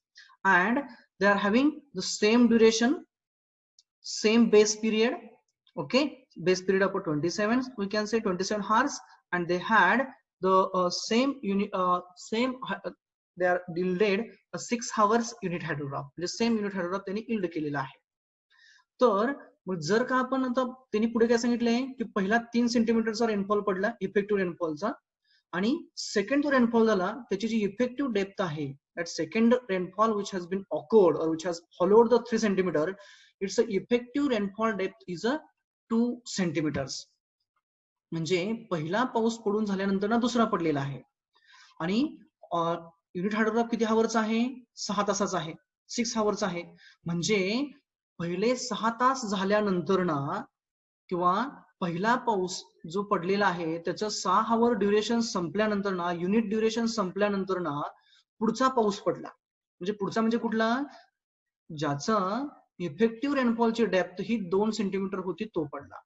and they are having the same duration, same base period. Okay, base period of 27, we can say 27 hours, and they had the same unit they are yielded a 6 hours unit hydrograph. The same unit hydrograph त्यांनी yield केलेला आहे. तर मग जर का आपण आता त्यांनी पुढे काय सांगितलंय की पहिला 3 सेंटीमीटरचा रेनफॉल पडला इफेक्टिव्ह रेनफॉलचा, आणि सेकंड जो रेनफॉल झाला त्याची जी इफेक्टिव्ह डेप्थ आहे, that second rainfall which has been occurred or which has followed the 3 centimeter, its effective rainfall depth is a 2 centimeters. म्हणजे पहिला पाऊस पडून झाल्यानंतर ना दुसरा पडलेला आहे, आणि युनिट हायड्रोग्राफ किती हावरचा आहे, 6 तासाचा आहे, 6 हावरचा आहे. म्हणजे पहिले 6 तास झाल्यानंतर ना, किंवा पहिला पाऊस जो पडलेला आहे त्याचं 6 हावर ड्युरेशन संपल्यानंतर ना, युनिट ड्युरेशन संपल्यानंतर ना पुढचा पाऊस पडला. म्हणजे पुढचा म्हणजे कुठला, ज्याचा इफेक्टिव्ह रेनफॉलची डेप्थ ही 2 सेंटीमीटर होती तो पडला.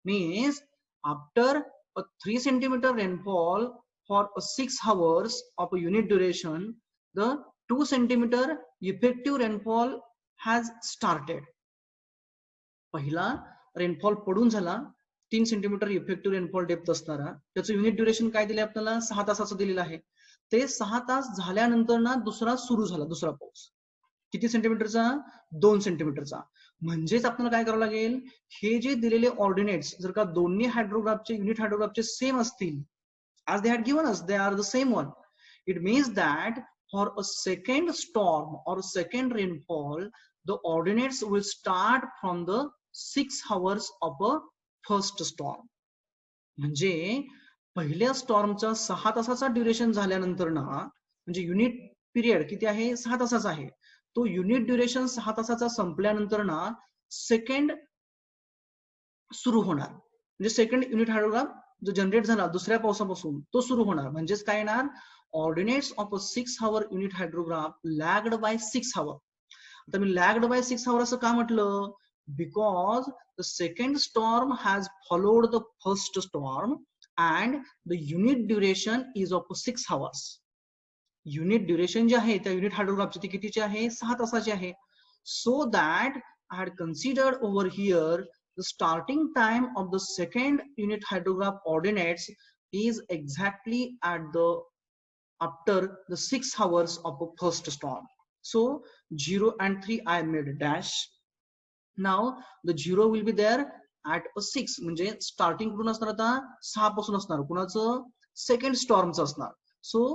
Means after a 3 centimeter rainfall for 6 hours of a unit duration, the 2 centimeter effective rainfall has started. पहिला रेनफॉल पडून झाला 3 सेंटीमीटर इफेक्टिव्ह रेनफॉल डेप्थ असणारा, त्याचं युनिट ड्युरेशन काय दिले आपल्याला 6 तासाचं दिलेलं आहे. ते 6 तास झाल्यानंतर ना दुसरा सुरू झाला, दुसरा पाऊस किती सेंटीमीटरचा 2 सेंटीमीटरचा. म्हणजेच आपल्याला काय करावं लागेल, हे जे दिलेले ऑर्डिनेट्स जर का दोन्ही हायड्रोग्राफचे युनिट हायड्रोग्राफचे सेम असतील, as they had given us, they are the same one, it means that for a second storm or a second rainfall, the ordinates will start from the 6 hours of a first storm. म्हणजे पहिल्या स्टॉर्मचा 6 तासाचा duration झाल्यानंतर ना, म्हणजे unit period किती आहे 6 तासाचा आहे, तो युनिट ड्युरेशन 6 तासाचा संपल्यानंतर ना सेकंड सुरू होणार. म्हणजे सेकंड युनिट हायड्रोग्राफ जो जनरेट झाला दुसऱ्या पावसापासून तो सुरू होणार. म्हणजेच काय येणार, ordinates of a 6 hour unit hydrograph lagged by 6 hour. आता मी लॅग्ड बाय 6 hour असं का म्हटलं, because the second storm has followed the first storm and the unit duration is of 6 hours. Unit duration जे आहे त्या युनिट हायड्रोग्राफची ती कितीची आहे 6 तासाची आहे. So that I had considered over here the starting time of the second unit hydrograph ordinates is exactly at the after the 6 hours of the first storm. So 0 and 3 I made a dash. Now the 0 will be there at a 6. म्हणजे starting कुठून असणार, आता 6 पासून असणार, कुणाचं second स्टॉर्मचं असणार. सो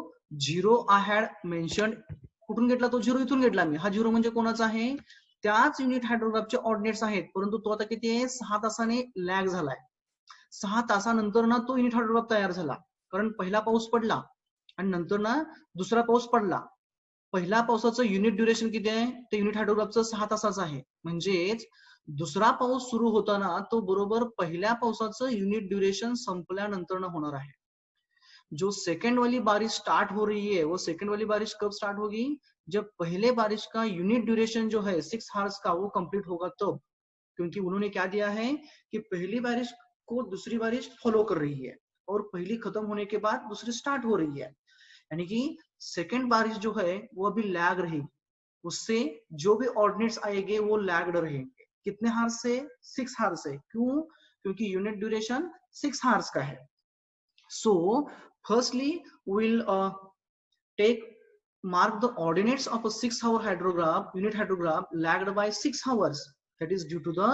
0 I had mentioned, कुठून घेतला तो 0 इथून घेतला मी. हा 0 म्हणजे कोणाचा आहे, त्याच युनिट हायड्रोग्राफचे ऑर्डिनेट्स आहेत, परंतु तो आता किती आहे 6 तासाने लॅग झालाय. 6 तासानंतर ना तो युनिट हायड्रोग्राफ तयार झाला, कारण पहिला पाऊस पडला आणि नंतर ना दुसरा पाऊस पडला. पहिल्या पावसाचं युनिट ड्युरेशन किती आहे, ते युनिट हायड्रोग्राफचं 6 तासाचं आहे. म्हणजेच दुसरा पाऊस सुरू होताना तो बरोबर पहिल्या पावसाचं युनिट ड्युरेशन संपल्यानंतर ना होणार आहे. जो सेकेंड वाली बारिश स्टार्ट हो रही है वो सेकेंड वाली बारिश कब स्टार्ट होगी, जब पहले बारिश का यूनिट ड्यूरेशन जो है 6 hours का वो कंप्लीट होगा तब. क्योंकि उन्होंने क्या दिया है कि पहली बारिश को दूसरी बारिश फॉलो कर रही है और पहली खत्म होने के बाद दूसरी स्टार्ट हो रही है, यानी कि सेकेंड बारिश जो है वो अभी लैग रहेगी. उससे जो भी ऑर्डिनेट्स आएंगे वो लैग्ड रहेंगे. कितने हार्स से 6 hours से. क्यों, क्योंकि यूनिट ड्यूरेशन 6 hours का है. So firstly we'll take mark the ordinates of a 6 hour hydrograph, unit hydrograph lagged by 6 hours. That is due to the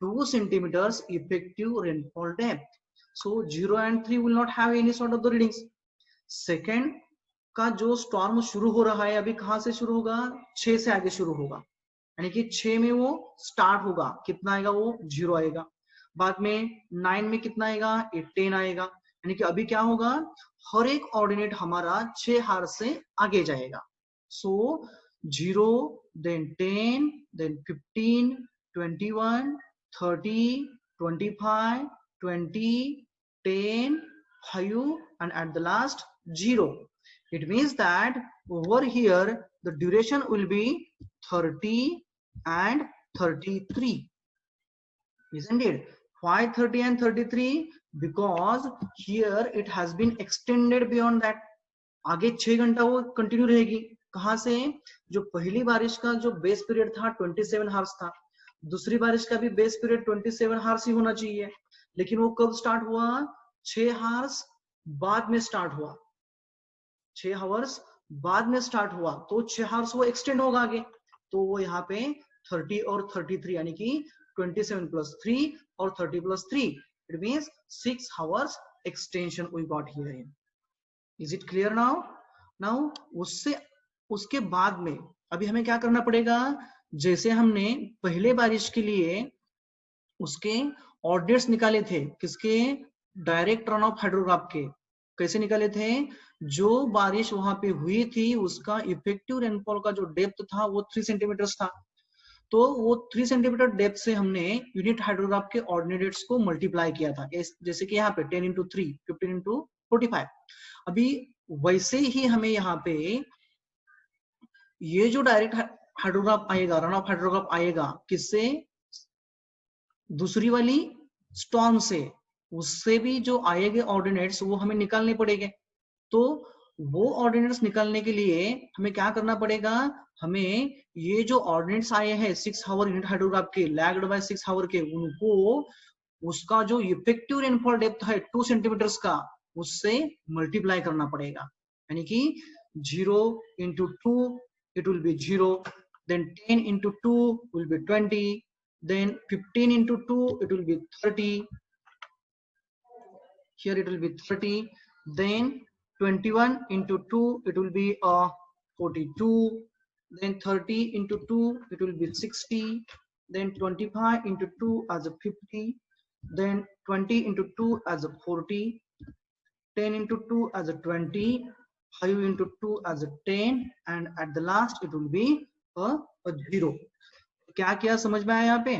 2 centimeters effective rainfall depth. So 0 and 3 will not have any sort of the readings. Second का जो storm शुरू हो रहा है अभी कहां से शुरू होगा, 6 से आगे शुरू होगा, यानी कि 6 में वो स्टार्ट होगा. कितना आएगा, वो 0 आएगा. बाद में 9 में कितना आएगा, 10 आएगा. यानी कि अभी क्या होगा, हर एक ऑर्डिनेट हमारा 6 हार्स से आगे जाएगा. सो 0 then 10 then 15 21 30 25 20 10 5 and at the last 0. It means that over here the duration will be 30 and 33, isn't it? Why 30 and 33? Because here it has been extended beyond that. आगे 6 घंटा वो कंटिन्यू रहेगी. कहां से, जो पहली बारिश का जो बेस पीरियड था 27 हार्स था, दूसरी बारिश का भी बेस पीरियड 27 हार्स ही होना चाहिए, लेकिन वो कब स्टार्ट हुआ, 6 हार्स बाद में स्टार्ट हुआ. 6 हावर्स बाद में स्टार्ट हुआ, तो 6 हार्स वो एक्सटेंड होगा आगे. तो वो यहाँ पे 30 और 33 यानी कि 27 plus 3 और 30 plus 3. It means 6 hours extension we got here. Is it clear now? Now उसके बाद में अभी हमें क्या करना पड़ेगा, जैसे हमने पहले बारिश के लिए उसके ऑर्डिनेट्स निकाले थे, किसके, डायरेक्ट रन ऑफ हाइड्रोग्राफ के. कैसे निकाले थे, जो बारिश वहां पे हुई थी उसका इफेक्टिव रेनफॉल का जो डेप्थ था वो 3 सेंटीमीटर था. तो वो 3 सेंटीमीटर डेप्थ से हमने यूनिट हाइड्रोग्राफ के ऑर्डिनेट्स को मल्टीप्लाई किया था, जैसे कि यहाँ पे 10 into 3 15 into 45. अभी वैसे ही हमें यहाँ पे ये जो डायरेक्ट हाइड्रोग्राफ आएगा, रन ऑफ हाइड्रोग्राफ आएगा, किससे, दूसरी वाली स्टॉर्म से, उससे भी जो आएंगे ऑर्डिनेट्स वो हमें निकालने पड़ेंगे. तो वो ऑर्डिनेट्स निकालने के लिए हमें क्या करना पड़ेगा, हमें ये जो ऑर्डिनेट्स आए हैं 6 आवर यूनिट हाइड्रोग्राफ के लैग्ड बाय 6 आवर के, उनको उसका जो इफेक्टिव रेनफॉल डेप्थ है 2 सेंटीमीटर्स का, उससे मल्टीप्लाई करना पड़ेगा। यानी कि 0 into 2 it will be 0, then 10 into 2 will be 20, then 15 into 2 it will be 30, here it will be 30, then 21 into 2 it will be 42, then 30 into 2 it will be 60, then 25 into 2 as a 50, then 20 into 2 as a 40, 10 into 2 as a 20, 5 into 2 as a 10, and at the last it will be a 0. क्या क्या समझ में आया यहाँ पे?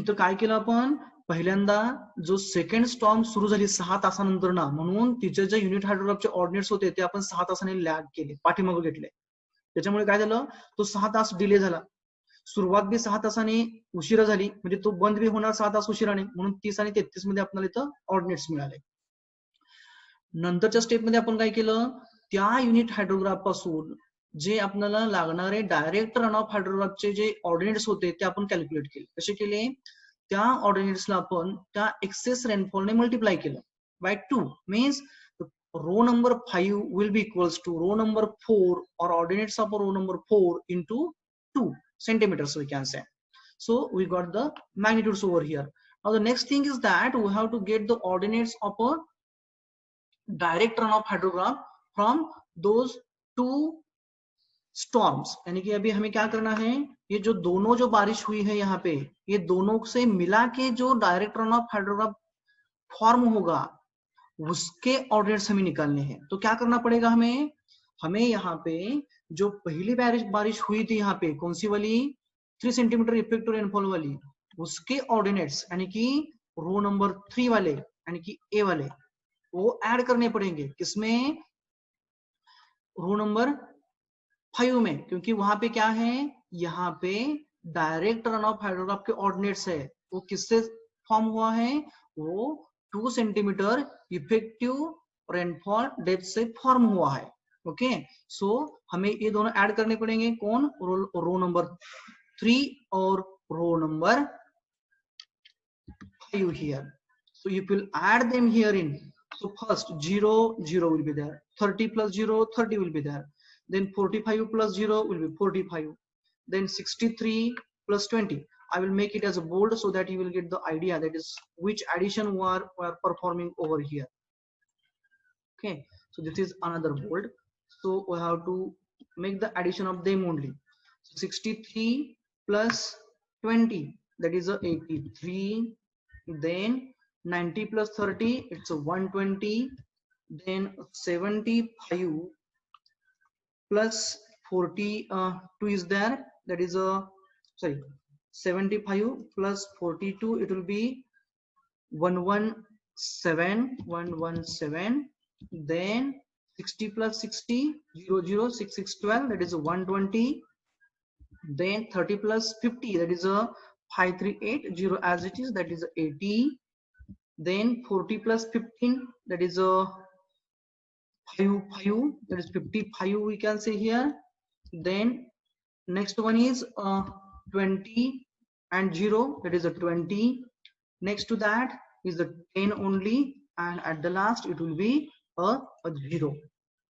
तर काय केलं आपण, पहिल्यांदा जो सेकंड स्टॉर्म सुरू झाली 6 तासानंतर ना, म्हणून तिचे जे युनिट हायड्रोग्राफचे ऑर्डिनेट्स होते ते आपण 6 तासाने लॅग केले, पाठीमागे घेतले. त्याच्यामुळे काय झालं, तो 6 तास डिले झाला. सुरुवात बी 6 तासाने उशिरा झाली, म्हणजे तो बंद बी होणार 6 तास उशिराने, म्हणून 30 आणि 33 मध्ये आपल्याला इथं ऑर्डिनेट्स मिळाले. नंतरच्या स्टेपमध्ये आपण काय केलं, त्या युनिट हायड्रोग्राफ पासून जे आपल्याला लागणारे डायरेक्ट रन ऑफ हायड्रोग्राफचे जे ऑर्डिनेट्स होते ते आपण कॅल्क्युलेट केले. कसे केले, त्या ऑर्डिनेट्सला आपण त्या एक्सेस रेनफॉलने मल्टिप्लाय केलं bye 2, means row number 5 will be equals to row number 4 or ordinates of row number 4 into 2 centimeters, we can say. So we got the magnitudes over here. Now the next thing is that we have to get the ordinates of a direct run of hydrograph from those two storms. यानी कि अभी हमें क्या करना है, ये जो दोनों जो बारिश हुई है यहाँ पे, ये दोनों से मिला के जो direct run off hydrograph form होगा, उसके ऑर्डिनेट्स हमें निकालने हैं. तो क्या करना पड़ेगा हमें यहाँ पे जो पहली बारिश हुई थी यहाँ पे, कौन सी वाली, 3 सेंटीमीटर इफेक्टिव रेनफॉल वाली, उसके ऑर्डिनेट्स यानी कि रो नंबर 3 वाले यानी कि ए वाले, वो ऐड करने पड़ेंगे. किसमें, रो नंबर 5 में, क्योंकि वहां पे क्या है, यहाँ पे डायरेक्ट रन ऑफ हाइड्रोग्राफ के ऑर्डिनेट्स है, वो किससे फॉर्म हुआ है, वो 2 सेंटीमीटर इफेक्टिव रेनफॉल डेप्थ से फॉर्म हुआ है. ओके, सो हमें ये दोनों ऐड करने पड़ेंगे. कौन, रो नंबर 3 और रो number 5 here. So you will add them here in. So first 0 0 will be there, 30 plus 0 30 will be there, then 45 plus 0 will be 45, then 63 plus 20. I will make it as a bold so that you will get the idea, that is which addition we are performing over here. Okay, so this is another bold, so we have to make the addition of them only. So 63 plus 20, that is a 83, then 90 plus 30, it's a 120, then 75 plus 42 is there, that is a, sorry, 75 plus 42, it will be 117, then 60 plus 60, 00, 6 6 12, that is a 120, then 30 plus 50, that is a 538, 0 as it is, that is a 80, then 40 plus 15, that is a 5, that is 55, we can say here. Then next one is 20 and 0, that is a 20. Next to that is the 10 only, and at the last it will be a 0.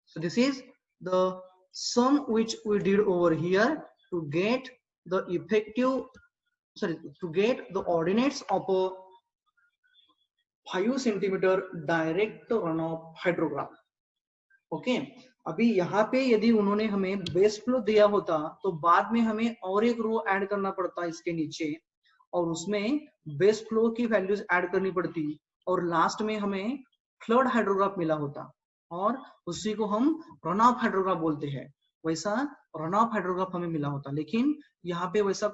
So this is the sum which we did over here to get the effective, sorry, to get the ordinates of a 5 centimetre direct run off hydrograph. Okay, अभी यहाँ पे यदि उन्होंने हमें base flow दिया होता तो बाद में हमें और एक रो ऐड करना पड़ता इसके नीचे, और उसमें बेस फ्लो की वैल्यूज ऐड करनी पड़ती, और लास्ट में हमें फ्लड हाइड्रोग्राफ मिला होता, और उसी को हम रन ऑफ हाइड्रोग्राफ बोलते हैं. वैसा रन ऑफ हाइड्रोग्राफ हमें मिला होता, लेकिन यहाँ पे वैसा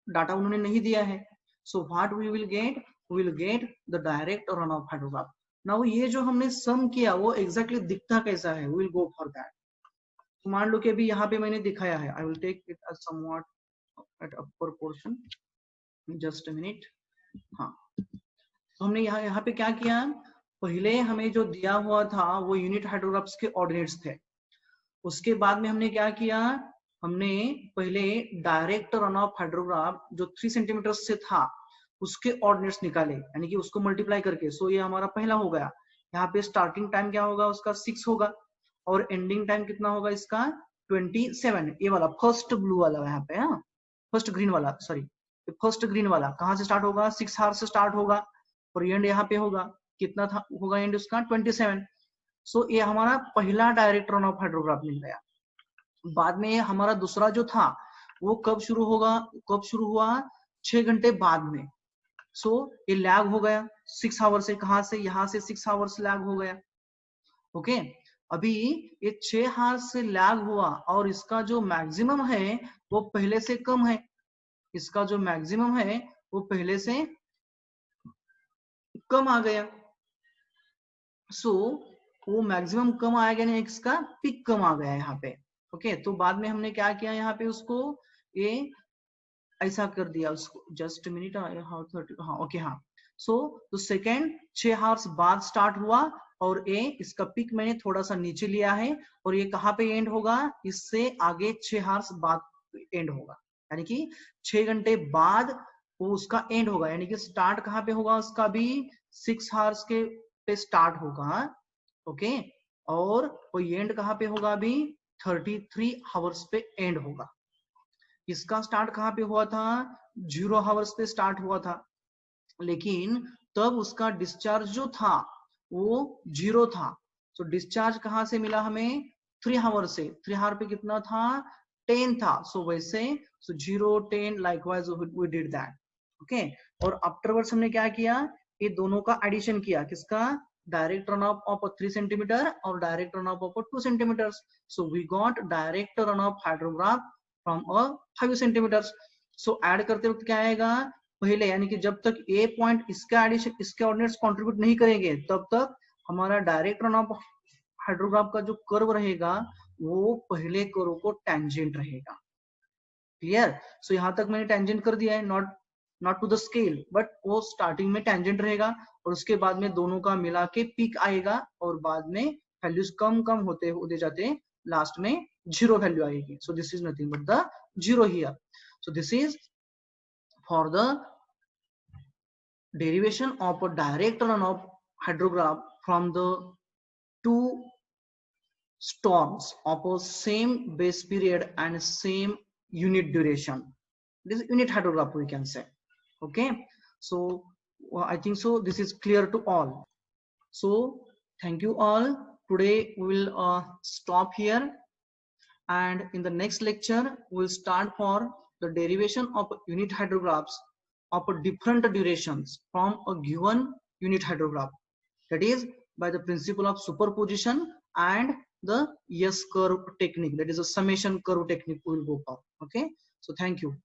डाटा उन्होंने नहीं दिया है. So what we will get, we will get the direct run off hydrograph. Now ये जो हमने सम किया वो एग्जैक्टली दिखता कैसा है, we will go for that. तो मान लो कि अभी यहाँ पे मैंने दिखाया है, I will take it as somewhat at upper portion, just a minute. हाँ, तो हमने यहाँ पे क्या किया, पहले हमें जो दिया हुआ था वो यूनिट हाइड्रोग्राफ्स के ऑर्डिनेट्स थे। उसके बाद में हमने क्या किया, हमने पहले डायरेक्ट रन ऑफ हाइड्रोग्राफ जो 3 सेंटीमीटर से था उसके ऑर्डिनेट्स निकाले, यानी कि उसको मल्टीप्लाई करके। सो ये हमारा पहला हो गया। यहाँ पे स्टार्टिंग टाइम क्या होगा उसका 6 होगा और एंडिंग टाइम कितना होगा इसका 27। ये वाला फर्स्ट ब्लू वाला यहाँ पे, हाँ फर्स्ट ग्रीन वाला, सॉरी फर्स्ट ग्रीन वाला कहाँ से स्टार्ट होगा, 6 आवर से स्टार्ट होगा और एंड यहाँ पे होगा कितना था होगा एंड उसका 27। सो ये हमारा पहला डायरेक्ट रन ऑफ हाइड्रोग्राफ मिल गया। बाद में हमारा दूसरा जो था वो कब शुरू होगा, कब शुरू हुआ 6 घंटे बाद में। सो ये लैग हो गया 6 आवर से, कहां से, यहाँ से 6 आवर्स लैग हो गया। ओके, अभी ये 6 आवर से लैग हुआ और इसका जो मैक्सिमम है वो पहले से कम है। इसका जो मैक्सिमम है वो पहले से कम आ गया। सो वो मैक्सिमम कम आया गया, इसका पिक कम आ गया यहाँ पे। ओके, तो बाद में हमने क्या किया यहाँ पे उसको ये ऐसा कर दिया उसको, जस्ट मिनट, हाँ ओके हाँ। सो तो सेकेंड 6 आवर्स बाद स्टार्ट हुआ और ये इसका पिक मैंने थोड़ा सा नीचे लिया है और ये कहाँ पे एंड होगा, इससे आगे 6 आवर्स बाद एंड होगा, यानी कि 6 घंटे बाद वो उसका एंड होगा। यानी कि स्टार्ट कहाँ पे होगा उसका भी 6 आवर्स के पे स्टार्ट होगा। ओके, और वो एंड कहाँ पे होगा अभी 33 आवर्स पे एंड होगा। इसका स्टार्ट कहाँ पे हुआ था, 0 आवर्स पे स्टार्ट हुआ था, लेकिन तब उसका डिस्चार्ज जो था वो 0 था। तो डिस्चार्ज कहाँ से मिला हमें, 3 आवर से। 3 आवर पे कितना था, 10 था। सो वैसे 0 10 likewise we did that. Okay, और आफ्टरवर्ड्स हमने क्या किया, ये दोनों का एडिशन किया, किसका, डायरेक्ट रन ऑफ 3 सेंटीमीटर और direct run off 2 centimetre. So we got direct run off hydrograph from 5 centimetre. So add करते वक्त क्या आएगा, पहले यानी कि जब तक ए पॉइंट इसका एडिशन इसके ऑर्डिनेट्स कंट्रीब्यूट नहीं करेंगे तब तक हमारा डायरेक्ट रन ऑफ हाइड्रोग्राफ का जो कर्व रहेगा वो पहले कर्व को टेंजेंट रहेगा। क्लियर। सो यहाँ तक मैंने टेंजेंट कर दिया है, not to the scale but वो स्टार्टिंग में टेंजेंट रहेगा और उसके बाद में दोनों का मिला के पीक आएगा और बाद में वैल्यूज कम कम होते जाते लास्ट में 0 वैल्यू आएगी। So this is nothing but the 0 here. So this is for the derivation of a direct run of hydrograph from the two storms of a same base period and same unit duration. This is unit hydrograph we can say. Okay, so I think so this is clear to all. So thank you all. Today we will stop here, and in the next lecture we will start for the derivation of unit hydrographs of different durations from a given unit hydrograph, that is by the principle of superposition and the S curve technique, that is a summation curve technique we will go for. Okay, so thank you.